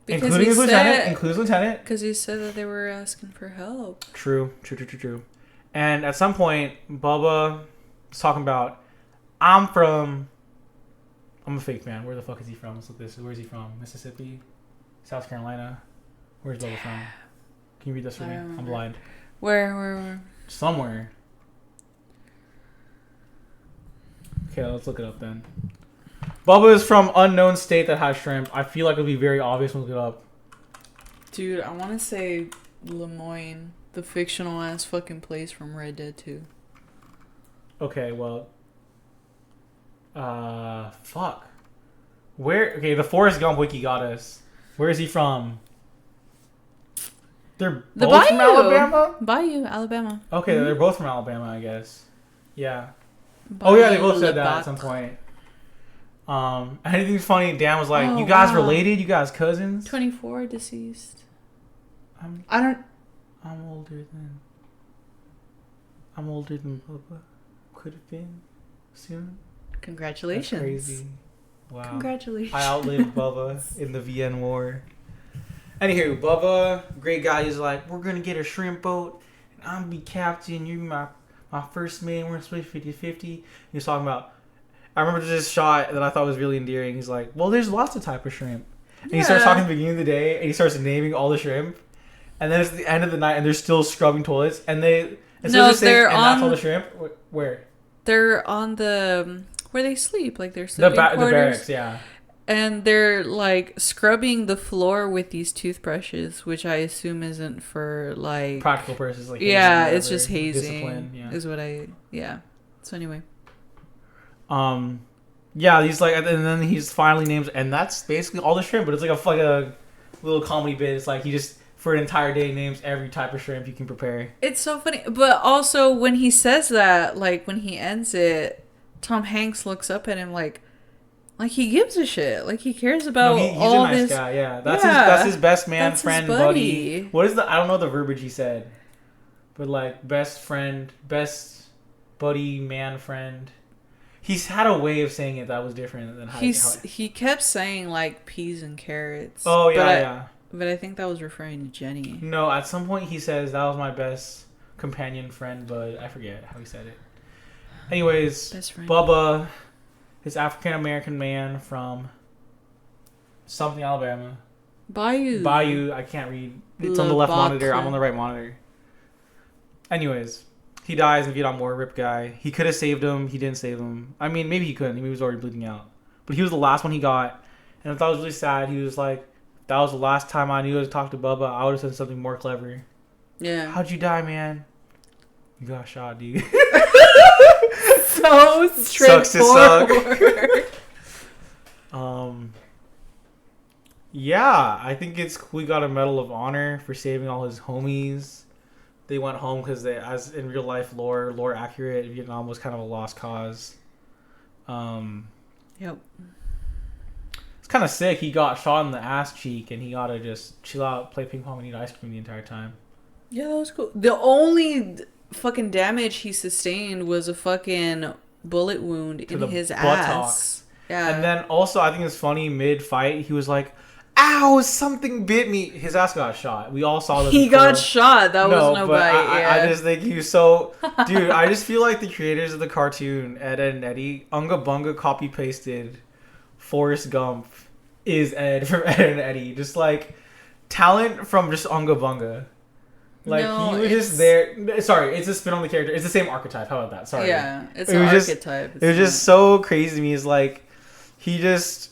including his lieutenant. Because he said that they were asking for help. True. And at some point, Bubba is talking about, I'm a fake man. Where the fuck is he from? Let's look this. Where is he from? Mississippi? South Carolina? Where's Bubba from? Can you read this for me? I'm blind. Where? Somewhere. Okay, let's look it up then. Bubba is from unknown state that has shrimp. I feel like it'll be very obvious when we look it up. Dude, I want to say Lemoyne, the fictional ass fucking place from Red Dead 2. Okay, well. Fuck. Where? Okay, the Forest Gump wiki got us. Where is he from? They're both from Alabama? Bayou, Alabama. Okay, they're both from Alabama, I guess. Yeah. Bayou, they both said that at some point. Anything funny, Dan was like, you guys related? You guys cousins? 24 deceased. I'm older than Bubba. Could have been soon. Congratulations. That's crazy. Wow. Congratulations. I outlived Bubba in the VN War. Anywho, Bubba, great guy. He's like, we're gonna get a shrimp boat, and I'm gonna be captain. You're my first man. We're gonna split 50-50. He's talking about. I remember this shot that I thought was really endearing. He's like, well, there's lots of type of shrimp. And he starts talking at the beginning of the day, and he starts naming all the shrimp. And then it's the end of the night, and they're still scrubbing toilets. And they're that's all the shrimp. Where? They're on the where they sleep, like their sleeping quarters. The barracks, yeah. And they're like scrubbing the floor with these toothbrushes, which I assume isn't for like practical purposes, like it's just hazing. Discipline, is what So anyway. Yeah, he's like, and then he's finally names, and that's basically all the shrimp. But it's like a little comedy bit. It's like he just for an entire day names every type of shrimp you can prepare. It's so funny, but also when he says that, like when he ends it, Tom Hanks looks up at him like he gives a shit, like he cares about he's all a nice this. Guy, yeah. That's his best man, friend, buddy. What is I don't know the verbiage he said, but like best friend, best buddy, man, friend. He's had a way of saying it that was different than how he kept saying like peas and carrots. Oh yeah, But I think that was referring to Jenny. No, at some point he says that was my best companion friend, but I forget how he said it. Anyways, Bubba, this African American man from something Alabama. Bayou. I can't read. It's on the left monitor. I'm on the right monitor. Anyways, he dies in the Vietnam War. Rip guy. He could have saved him. He didn't save him. I mean, maybe he couldn't. He was already bleeding out. But he was the last one he got. And I thought it was really sad. He was like, that was the last time I knew how to talk to Bubba. I would have said something more clever. Yeah. How'd you die, man? You got shot, dude. So straightforward. Yeah, I think we got a Medal of Honor for saving all his homies. They went home because as in real life lore accurate, Vietnam was kind of a lost cause. Yep. It's kind of sick. He got shot in the ass cheek, and he got to just chill out, play ping pong, and eat ice cream the entire time. Yeah, that was cool. The only fucking damage he sustained was a fucking bullet wound in his ass. Yeah. And then also, I think it's funny, mid-fight, he was like, ow, something bit me. His ass got shot. We all saw this. He got shot. That was no bite. I just think he was so... Dude, I just feel like the creators of the cartoon, Ed, Ed, and Eddie, Unga Bunga copy-pasted Forest Gump is Ed from Ed and Eddie. Just like talent from just Unga Bunga. Like he was just there. Sorry, it's a spin on the character. It's the same archetype. How about that? Sorry. Yeah, it's an archetype. It was just so crazy to me. It's like he just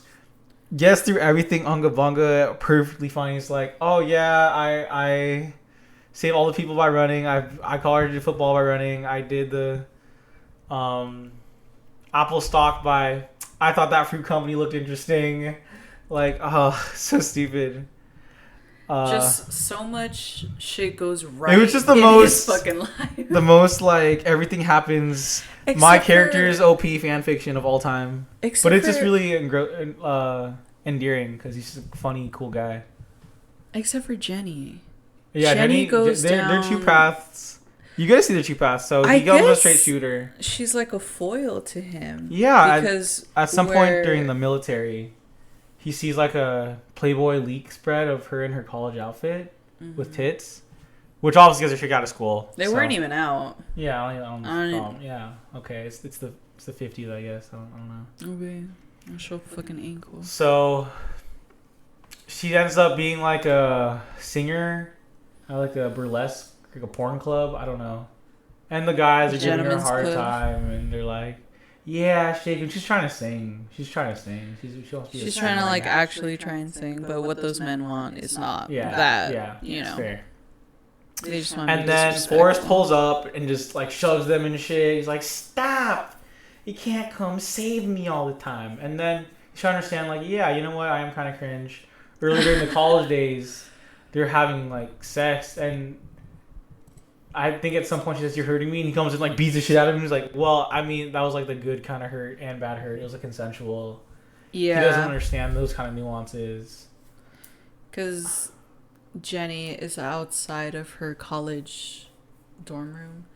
gets through everything Unga Bunga perfectly fine. He's like, oh yeah, I saved all the people by running. I colored football by running. I did the apple stock by. I thought that fruit company looked interesting. Like, oh, so stupid. Just so much shit goes right. It was just his fucking life. The most like everything happens. Except my character's OP fan fiction of all time. But it's just really endearing because he's just a funny, cool guy. Except for Jenny. Yeah, Jenny goes down. They're two paths. You gotta see the two paths. So he goes a straight shooter. She's like a foil to him. Yeah, because at some point during the military, he sees like a Playboy leak spread of her in her college outfit with tits, which obviously gets her kicked out of school. They weren't even out. Yeah, I don't know. Yeah, okay, it's the 50s, I guess. I don't know. Okay, I'll show fucking ankle. So she ends up being like a singer, like a burlesque, like a porn club. I don't know. And the guys are giving her a hard time, and they're like, yeah, shaking. She's trying to sing. She's trying to like actually try and sing, but what those men want is not that. Yeah, you know. Fair. They just want. And then Forrest pulls up and just like shoves them in shit. He's like, "Stop! You can't come save me all the time." And then he's trying to understand, like, yeah, you know what? I am kind of cringe. Earlier during the college days, they're having like sex and. I think at some point she says, "You're hurting me," and he comes and like beats the shit out of him. He's like, "Well, I mean, that was like the good kind of hurt and bad hurt. It was a consensual." Yeah. He doesn't understand those kind of nuances. Because Jenny is outside of her college dorm room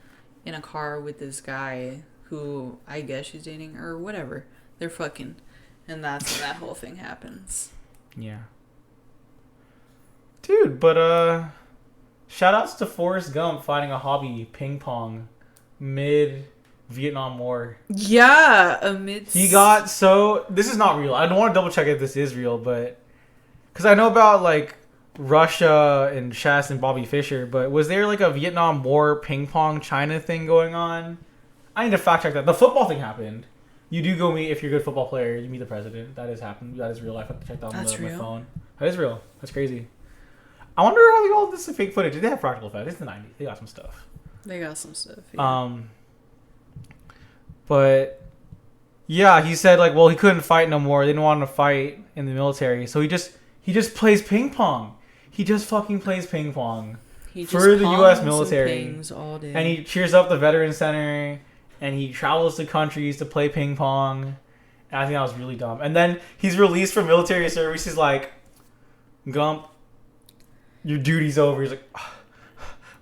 in a car with this guy who I guess she's dating or whatever. They're fucking. And that's when that whole thing happens. Yeah. Dude, but shout outs to Forrest Gump finding a hobby, ping pong, mid Vietnam War. Yeah, amidst... He got so... This is not real. I don't want to double check if this is real, but... Because I know about, like, Russia and Shast and Bobby Fischer, but was there, like, a Vietnam War ping pong China thing going on? I need to fact check that. The football thing happened. You do go meet, if you're a good football player, you meet the president. That has happened. That is real. I have to check that on my phone. That is real. That's crazy. I wonder how they all this is fake footage. Did they have practical effects? It's the 90s. They got some stuff. Yeah. But yeah, he said like, well, he couldn't fight no more. They didn't want him to fight in the military, so he just plays ping pong. He just fucking plays ping pong for the U.S. military, all day. and he cheers up the Veterans Center, and he travels to countries to play ping pong. And I think that was really dumb. And then he's released from military service. He's like, Gump, your duty's over. He's like,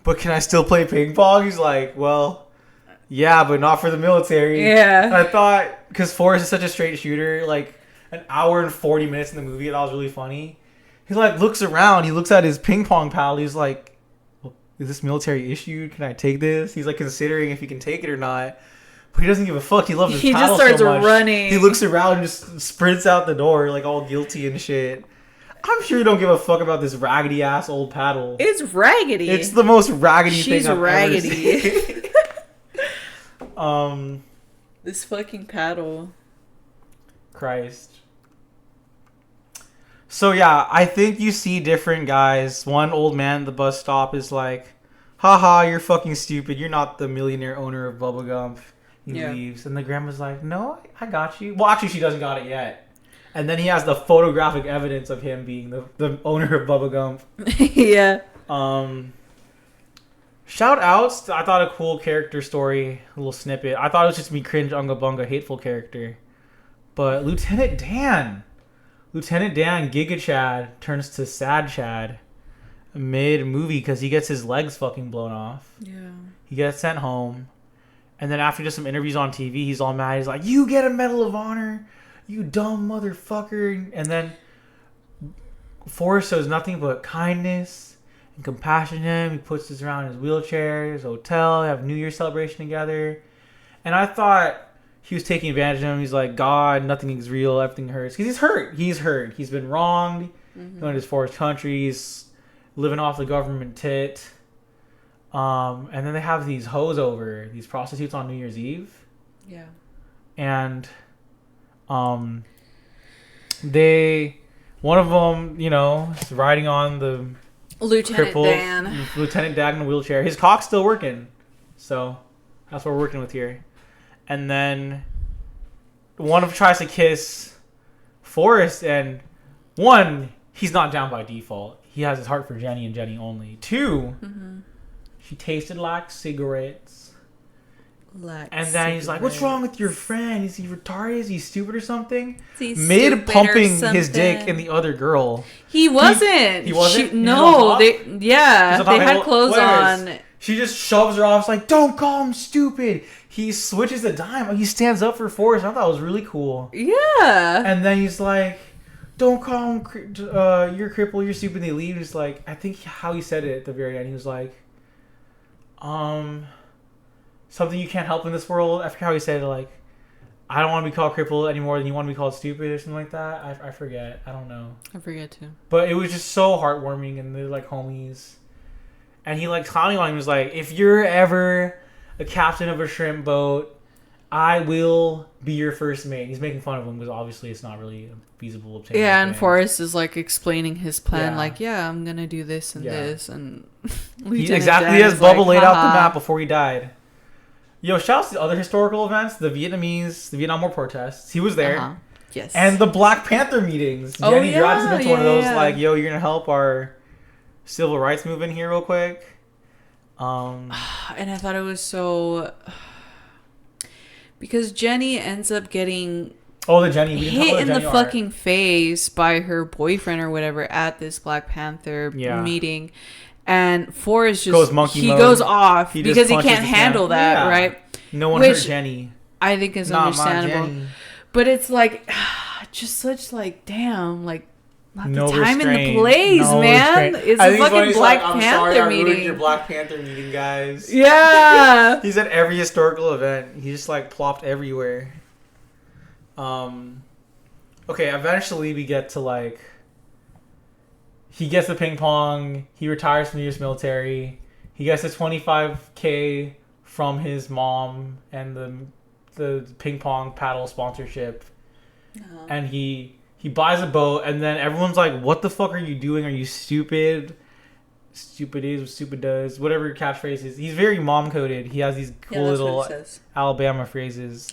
but can I still play ping pong? He's like, well, yeah, but not for the military. Yeah. And I thought, because Forrest is such a straight shooter, like an hour and 40 minutes in the movie, that was really funny. He like looks around, he looks at his ping pong pal, he's like, well, is this military issued? Can I take this? He's like considering if he can take it or not. But he doesn't give a fuck. He loves his paddle so much. He just starts running. He looks around and just sprints out the door like all guilty and shit. I'm sure you don't give a fuck about this raggedy ass old paddle. It's raggedy. It's the most raggedy thing She's I've raggedy. ever seen. This fucking paddle. Christ. So yeah, I think you see different guys. One old man at the bus stop is like, haha, you're fucking stupid. You're not the millionaire owner of Bubba Gump. He leaves. And the grandma's like, no, I got you. Well, actually, she doesn't got it yet. And then he has the photographic evidence of him being the owner of Bubba Gump. Yeah. Shout outs. I thought a cool character story, a little snippet. I thought it was just me cringe, unga bunga, hateful character. But Lieutenant Dan, Giga Chad, turns to Sad Chad mid-movie because he gets his legs fucking blown off. Yeah. He gets sent home. And then after just some interviews on TV, he's all mad. He's like, you get a Medal of Honor, you dumb motherfucker. And then Forrest shows nothing but kindness and compassion to him. He puts this around his wheelchair, his hotel, they have New Year's celebration together. And I thought he was taking advantage of him. He's like, God, nothing is real, everything hurts. Because he's hurt. He's been wronged. Mm-hmm. He went to his forest country. He's living off the government tit. And then they have these hoes over, these prostitutes on New Year's Eve. Yeah. And one of them, is riding on the Lieutenant Dan in a wheelchair. His cock's still working. So that's what we're working with here. And then one of them tries to kiss Forrest, and one, he's not down by default. He has his heart for Jenny and Jenny only. Two, she tasted like cigarettes. And then he's like, what's wrong with your friend? Is he retarded? Is he stupid or something? Mid pumping his dick in the other girl. He wasn't. He wasn't? They had clothes on. She just shoves her off. It's like, don't call him stupid. He switches the dime. He stands up for Forrest. I thought it was really cool. Yeah. And then he's like, don't call him, you're crippled, you're stupid. And they leave. He's like, I think how he said it at the very end. He was like, something you can't help in this world. I forget how he said it. Like, I don't want to be called crippled any more than you want to be called stupid or something like that. I forget. I don't know. I forget too. But it was just so heartwarming, and they're like homies. And he like clowning on him. He was like, if you're ever a captain of a shrimp boat, I will be your first mate. He's making fun of him because obviously it's not really feasible. Obtaining and Forrest is like explaining his plan. Yeah. Like, I'm gonna do this and this, and he exactly as Bubba laid out the map before he died. Yo, shouts to other historical events, the Vietnam War protests. He was there. Yes. And the Black Panther meetings. Jenny drives him into one of those, like, yo, you're gonna help our civil rights movement here real quick. And I thought it was so... Because Jenny ends up getting Oh, the Jenny. We didn't talk hit about in Jenny the art. fucking face by her boyfriend or whatever at this Black Panther meeting. And Forrest just goes monkey mode. goes off He because he punches can't the handle that, yeah. right? No one Which hurt Jenny. I think is Not understandable. my Jenny. But it's like just such like damn, like not No the time restraint. and the place, No man. restraint. It's I a think fucking he's Black like, I'm Panther sorry I ruined meeting. your Black Panther meeting, guys. Yeah. He's at every historical event. He just like plopped everywhere. Okay, eventually we get to like he gets the ping pong, he retires from the US military, he gets the $25K from his mom and the ping pong paddle sponsorship. And he buys a boat, and then everyone's like, what the fuck are you doing? Are you stupid? Stupid is what stupid does. Whatever your catchphrase is. He's very mom-coded. He has these cool little Alabama phrases.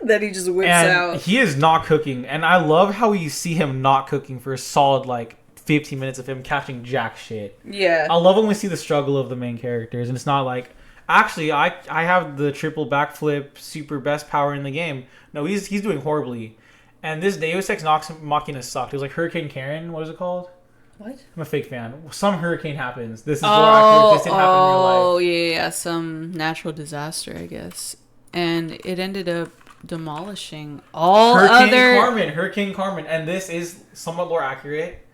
That he just whips and out. He is not cooking. And I love how you see him not cooking for a solid, like, 15 minutes of him catching jack shit. Yeah. I love when we see the struggle of the main characters. And it's not like, actually, I have the triple backflip, super best power in the game. No, he's doing horribly. And this Deus Ex Machina sucked. It was like Hurricane Karen. What is it called? What? I'm a fake fan. Some hurricane happens. This is more accurate. This didn't happen in real life. Oh, yeah. Some natural disaster, I guess. And it ended up demolishing all Hurricane Carmen. And this is somewhat more accurate.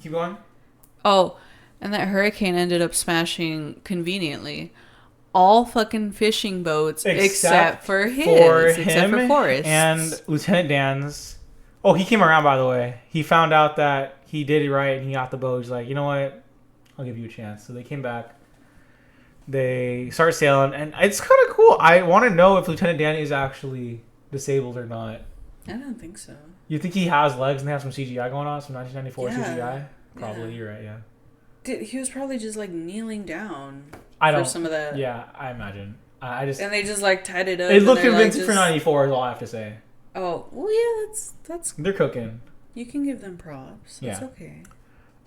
Keep going. Oh, and that hurricane ended up smashing, conveniently, all fucking fishing boats except for his. Except for Forrest. And Lieutenant Dan's. Oh, he came around, by the way. He found out that he did it right and he got the boat. He's like, you know what? I'll give you a chance. So they came back. They started sailing. And it's kind of cool. I want to know if Lieutenant Dan is actually disabled or not. I don't think so. You think he has legs and they have some CGI going on? Some 1994 Yeah. CGI? Probably. Yeah. You're right, yeah. He was probably just like kneeling down for some of that. Yeah, I imagine. I just. And they just like tied it up. It looked convincing like, for 94 is all I have to say. Oh, well, yeah, that's. They're cooking. You can give them props. It's Yeah. okay.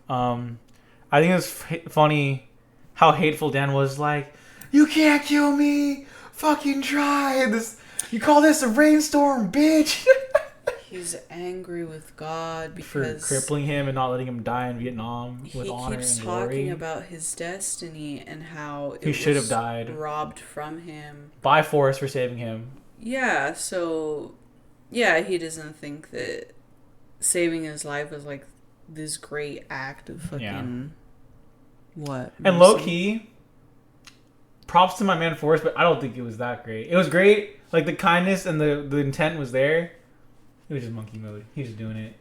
I think it's funny how hateful Dan was. Like, you can't kill me. Fucking try this. You call this a rainstorm, bitch. He's angry with God for because crippling him and not letting him die in Vietnam with honor and glory. He keeps talking about his destiny and how he should have died, robbed from him by Forrest for saving him. Yeah, so yeah, he doesn't think that saving his life was like this great act of fucking what. And low key, props to my man Forrest, but I don't think it was that great. It was great, like the kindness and the intent was there. It was just monkey mode. He was just doing it.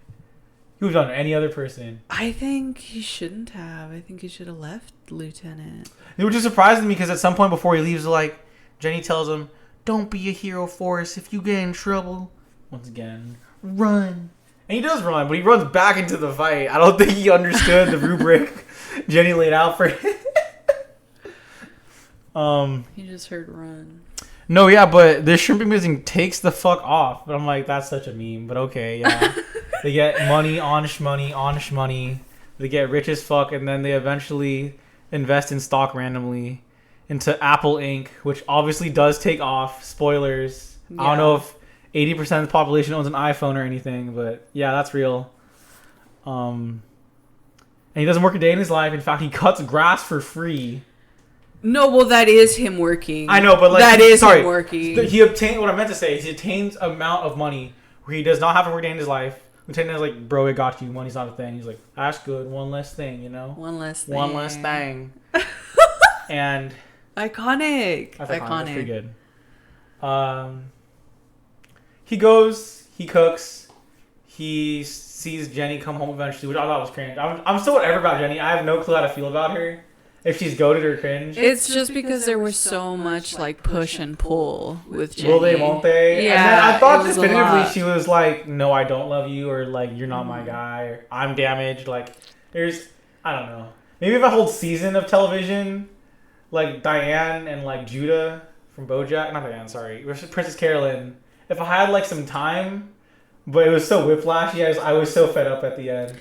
He would have done it any other person. I think he shouldn't have. I think he should have left Lieutenant. It was just surprising me because at some point before he leaves, like, Jenny tells him, don't be a hero, Forrest. If you get in trouble, once again, run. And he does run, but he runs back into the fight. I don't think he understood the rubric Jenny laid out for him. He just heard run. No, yeah, but the shrimp amazing takes the fuck off. But I'm like, that's such a meme. But okay, yeah. They get money on shmoney. They get rich as fuck, and then they eventually invest in stock randomly into Apple Inc., which obviously does take off. Spoilers. Yeah. I don't know if 80% of the population owns an iPhone or anything, but yeah, that's real. And he doesn't work a day in his life. In fact, he cuts grass for free. No, well, that is him working. I know, but like that is him working. He obtained what I meant to say is he attains amount of money where he does not have to work a day in his life. Lieutenant is like, bro, I got you. Money's not a thing. He's like, that's good. One less thing, you know. One less thing. And iconic. That's pretty good. He goes. He cooks. He sees Jenny come home eventually, which I thought was cringe. I'm still whatever about Jenny. I have no clue how to feel about her. If she's goated or cringe. It's just because there was so much like push and pull with Jenny. Will they, won't they? Yeah. And then I thought definitively she was like, no, I don't love you, or like, you're not my guy, or I'm damaged. Like, I don't know. Maybe if a whole season of television, like Diane and like Judah from BoJack, not Diane, sorry, Princess Carolyn. If I had like some time, but it was so whiplashy, I was so fed up at the end.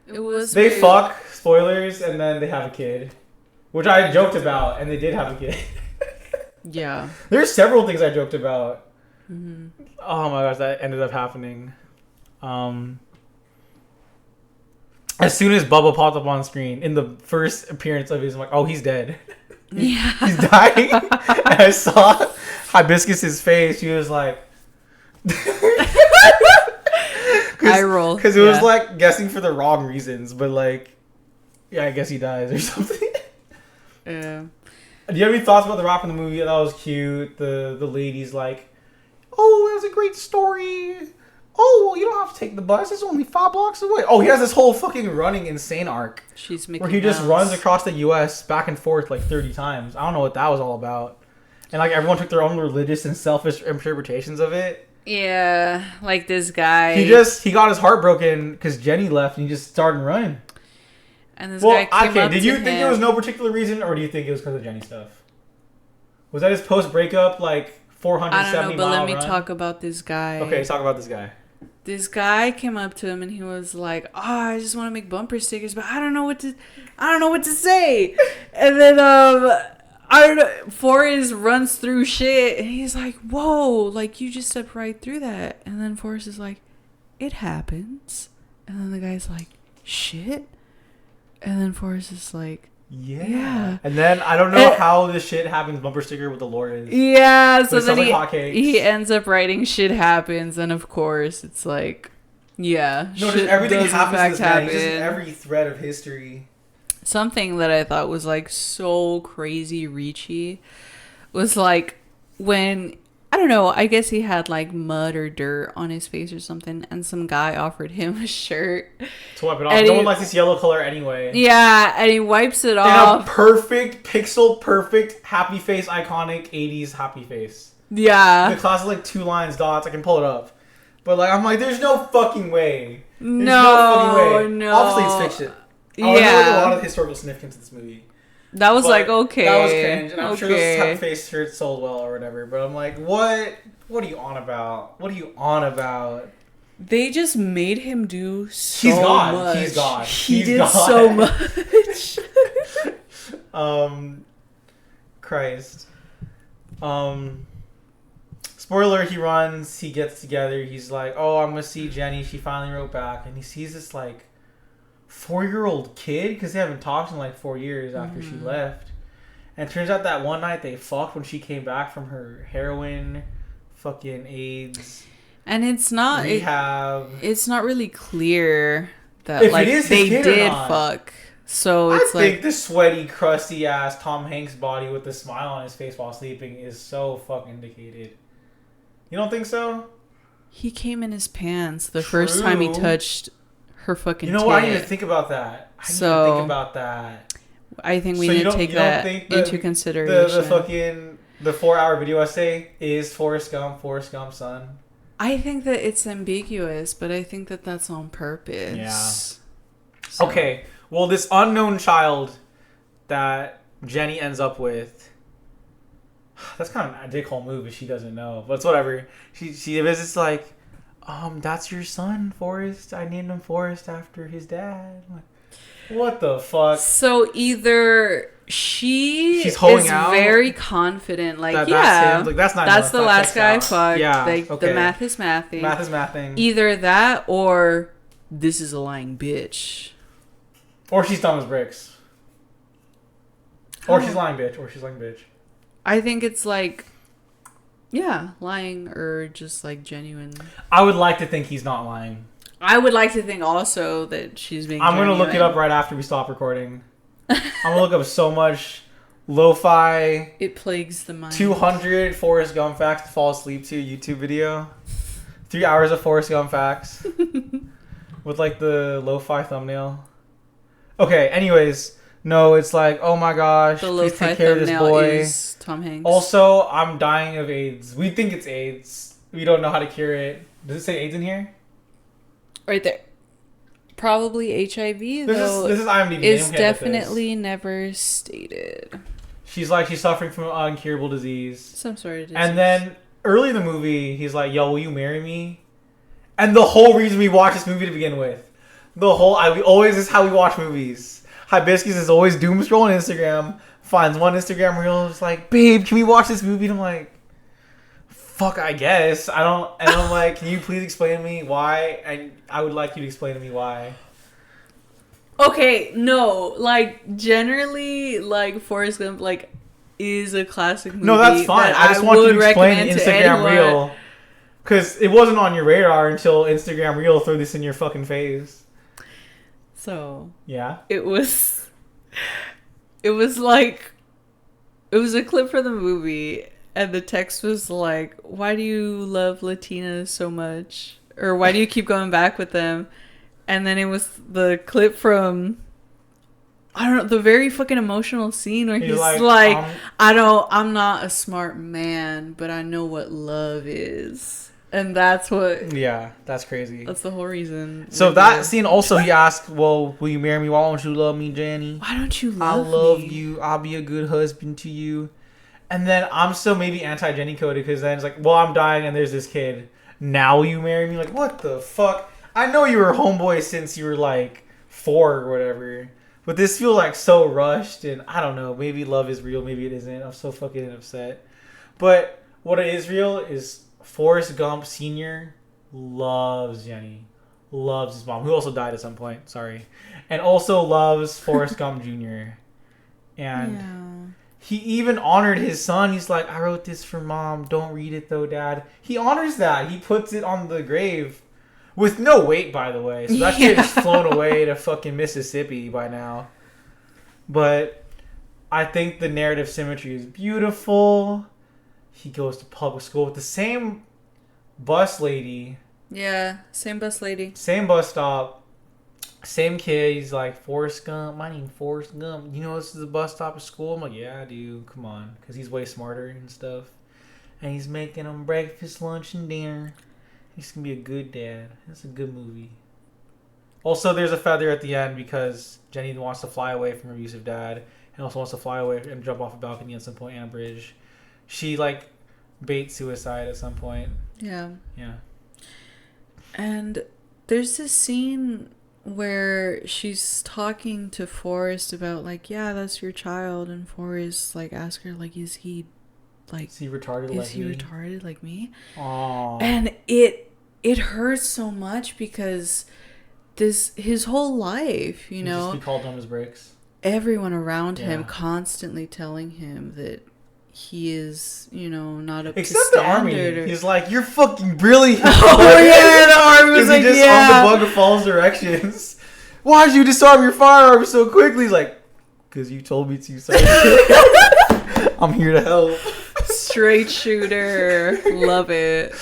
It was. They fuck, spoilers, and then they have a kid. Which I joked about, and they did have a kid. Yeah. There's several things I joked about. Mm-hmm. Oh my gosh, that ended up happening. As soon as Bubba popped up on screen in the first appearance of his, I'm like, oh, he's dead. Yeah. He's dying. And I saw Hibiscus's face. He was like, I roll. Because it was like guessing for the wrong reasons, but like, yeah, I guess he dies or something. Yeah. Do you have any thoughts about the Rock in the movie? That was cute. The lady's like, oh, that was a great story. Oh, well, you don't have to take the bus. It's only 5 blocks away. Oh, he has this whole fucking running insane arc. She's Mickey where he just Mouse. runs across the U.S. back and forth like 30 times. I don't know what that was all about. And like everyone took their own religious and selfish interpretations of it. Yeah, like this guy. He got his heart broken because Jenny left and he just started running. And this guy came up did you to think him. there was no particular reason, or do you think it was because of Jenny stuff? Was that his post-breakup, like 470 I don't know, but let me run? talk about this guy. Okay, talk about this guy. This guy came up to him and he was like, "Oh, I just want to make bumper stickers, but I don't know what to say." And then I don't know. Forrest runs through shit and he's like, "Whoa, like you just stepped right through that." And then Forrest is like, "It happens." And then the guy's like, "Shit." And then Forrest is like, yeah. And then I don't know how this shit happens bumper sticker with the lore is. Yeah, so then he ends up writing shit happens, and of course it's like, yeah. No, just everything happens to this man. He's just in every thread of history. Something that I thought was like so crazy reachy was like when, I don't know, I guess he had like mud or dirt on his face or something, and some guy offered him a shirt to wipe it off. No one likes this yellow color anyway. Yeah, and he wipes it off. In a perfect, pixel perfect, happy face, iconic 80s happy face. Yeah. The classic like 2 lines, dots. I can pull it up. But like, I'm like, there's no fucking way. There's no fucking way. No. Obviously, it's fiction. I know there's a lot of historical significance to this movie. That was like, okay. That was cringe. And I'm sure those type of face shirts sold well or whatever. But I'm like, what? What are you on about? What are you on about? They just made him do so He's gone. much. He's gone. He did so much. Christ. Spoiler, he runs, he gets together, he's like, oh, I'm gonna see Jenny, she finally wrote back, and he sees this like 4-year-old kid, because they haven't talked in like 4 years after she left. And it turns out that one night they fucked when she came back from her heroin, fucking AIDS, and it's not rehab. It's not really clear that if like they did fuck. So it's I think the sweaty, crusty ass Tom Hanks body with the smile on his face while sleeping is so fucking indicated. You don't think so? He came in his pants the first time he touched her fucking tit. What? I didn't even think about that. I think we need to take that into consideration. The 4-hour video essay is Forest Gump's son. I think that it's ambiguous, but I think that that's on purpose. Yeah. So. Okay. Well, this unknown child that Jenny ends up with, that's kind of a dickhole move if she doesn't know, but it's whatever. She visits like, that's your son, Forrest. I named him Forrest after his dad. I'm like, what the fuck? So either she's holding out, very confident, like that's him. Like, that's the last guy fucked. Yeah, like okay. The math is mathing. Math is mathing. Either that or this is a lying bitch. Or she's dumb as bricks. Or she's lying bitch. I think it's like, yeah, lying or just like genuine. I would like to think he's not lying. I would like to think also that she's being I'm going to look it up right after we stop recording. I'm going to look up so much lo-fi. It plagues the mind. 200 Forest Gump facts to fall asleep to YouTube video. 3 hours of Forest Gump facts. With like the lo-fi thumbnail. Okay, anyways, no, it's like, oh my gosh, please take care of this boy. Is Tom Hanks. Also, I'm dying of AIDS. We think it's AIDS. We don't know how to cure it. Does it say AIDS in here? Right there. Probably HIV, this though. This is IMDb. It's definitely never stated. She's suffering from an incurable disease. Some sort of disease. And then, early in the movie, he's like, yo, will you marry me? And the whole reason we watch this movie to begin with. This is how we watch movies. Hibiscus is always doom scrolling Instagram, finds one Instagram reel, and is like, babe, can we watch this movie? And I'm like, fuck, I guess. I don't... And I'm like, can you please explain to me why? And I would like you to explain to me why. Okay, no. Like, generally, like, Forrest Gump, like, is a classic movie. No, that's fine. I just want you to explain the Instagram reel. Because it wasn't on your radar until Instagram reel threw this in your fucking face. So... Yeah? It was like... It was a clip for the movie, and the text was like, why do you love Latinas so much? Or why do you keep going back with them? And then it was the clip from, I don't know, the very fucking emotional scene where he's like I'm not a smart man, but I know what love is. And that's what... Yeah, that's crazy. That's the whole reason. So that scene also, he asked, well, will you marry me? Why don't you love me, Jenny? Why don't you love me? I love you. I'll be a good husband to you. And then I'm still maybe anti-Jenny coded because then it's like, well, I'm dying and there's this kid. Now will you marry me? Like, what the fuck? I know you were a homeboy since you were like 4 or whatever. But this feels like so rushed, and I don't know. Maybe love is real. Maybe it isn't. I'm so fucking upset. But what is real is... Forrest Gump Sr. loves Jenny. Loves his mom, who also died at some point. Sorry. And also loves Forrest Gump Jr. And he even honored his son. He's like, I wrote this for Mom. Don't read it, though, Dad. He honors that. He puts it on the grave. With no weight, by the way. So that shit is flown away to fucking Mississippi by now. But I think the narrative symmetry is beautiful. He goes to public school with the same bus lady. Yeah, same bus lady. Same bus stop. Same kid. He's like, Forrest Gump. My name's Forrest Gump. You know this is the bus stop at school? I'm like, yeah, dude. Come on. Because he's way smarter and stuff. And he's making them breakfast, lunch, and dinner. He's going to be a good dad. It's a good movie. Also, there's a feather at the end because Jenny wants to fly away from her abusive dad. And also wants to fly away and jump off a balcony at some point and a bridge. She, like, baits suicide at some point. Yeah. Yeah. And there's this scene where she's talking to Forrest about, like, yeah, that's your child. And Forrest, like, asks her, like, is he retarded like me? Aww. And it hurts so much because his whole life, you know. Just be called dumb as bricks. Everyone around him constantly telling him that he is, you know, not up except to the army. standard. He's like, you're fucking brilliant. Oh yeah, the army was like, he just on the bug of false directions. Why'd you disarm your firearm so quickly? He's like, because you told me to. So I'm here to help. Straight shooter, love it.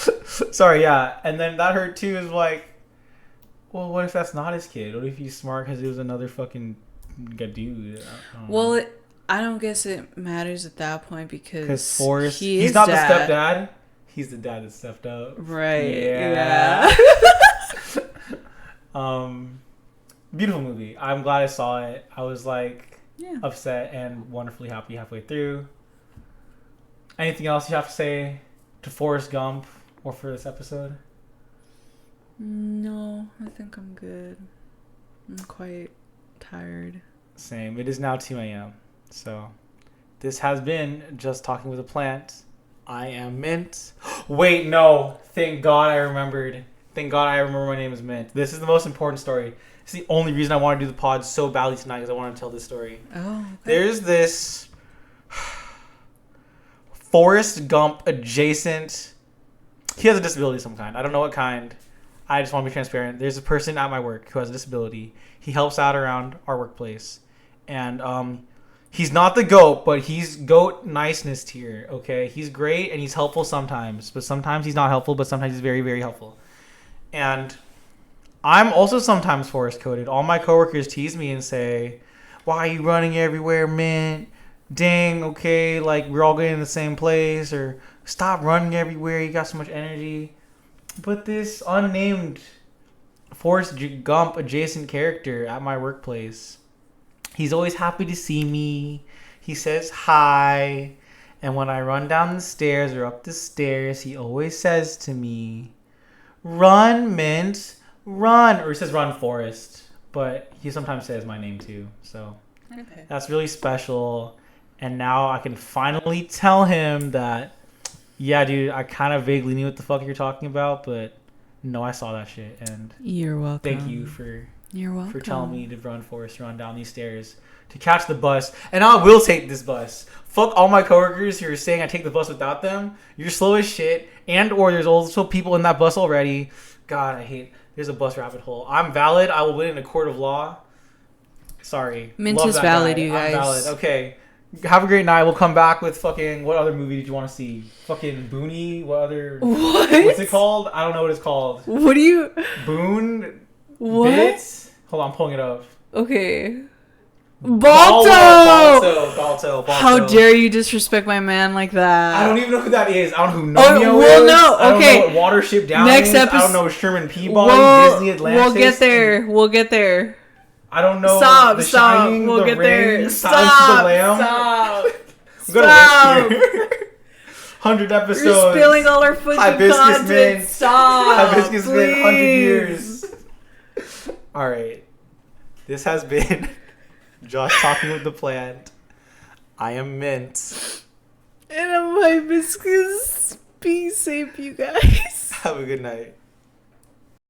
Sorry, yeah, and then that hurt too. Is like, well, what if that's not his kid? What if he's smart because it was another fucking dude? Well, I don't guess it matters at that point because Forrest, he's not dad. The stepdad. He's the dad that stepped up. Right. Yeah. Beautiful movie. I'm glad I saw it. I was like upset and wonderfully happy halfway through. Anything else you have to say to Forrest Gump or for this episode? No, I think I'm good. I'm quite tired. Same. It is now 2 a.m. So, this has been Just Talking with a Plant. I am Mint. Wait, no. Thank God I remembered. Thank God I remember my name is Mint. This is the most important story. It's the only reason I want to do the pod so badly tonight because I want to tell this story. Oh, okay. There's this Forrest Gump adjacent. He has a disability of some kind. I don't know what kind. I just want to be transparent. There's a person at my work who has a disability. He helps out around our workplace. And he's not the GOAT, but he's GOAT niceness tier, okay? He's great and he's helpful sometimes. But sometimes he's not helpful, but sometimes he's very, very helpful. And I'm also sometimes Forrest coded. All my coworkers tease me and say, why are you running everywhere, man? Dang, okay, like we're all going in the same place. Or stop running everywhere, you got so much energy. But this unnamed Forrest Gump adjacent character at my workplace, he's always happy to see me. He says hi. And when I run down the stairs or up the stairs, he always says to me, run, Mint, run. Or he says run, Forrest. But he sometimes says my name too. So that's really special. And now I can finally tell him that Yeah, dude, I kind of vaguely knew what the fuck you're talking about, but no, I saw that shit, and You're welcome. thank you for You're welcome. for telling me to run, Forrest, run down these stairs to catch the bus. And I will take this bus. Fuck all my coworkers who are saying I take the bus without them. You're slow as shit. And or there's also people in that bus already. God, I hate. There's a bus rabbit hole. I'm valid. I will win in a court of law. Sorry. Mint Love is that valid, guy. you guys. I'm valid. Okay. Have a great night. We'll come back with fucking... What other movie did you want to see? Fucking Boonie? What other... What? What's it called? I don't know what it's called. What do you... Boone? What? Bits? Hold on, I'm pulling it up. Okay. Balto! Balto! How dare you disrespect my man like that? I don't even know who that is. I don't know who Nomeo is. Well, no. Okay. I don't know what Watership Down Next is. I don't know Sherman Peabody, Disney Atlantis. We'll get there. We'll get there. I don't know. Stop. The Stop. Shining, We'll the get Ring, there. Silence of the Lamb. Stop. I'm gonna risk here. 100 episodes. You're spilling all our fucking Hibiscus content. Mint. Stop. Hibiscus Mint, 100 please. years. Alright. This has been Josh talking with the plant. I am Mint. And I'm Hibiscus. Be safe, you guys. Have a good night.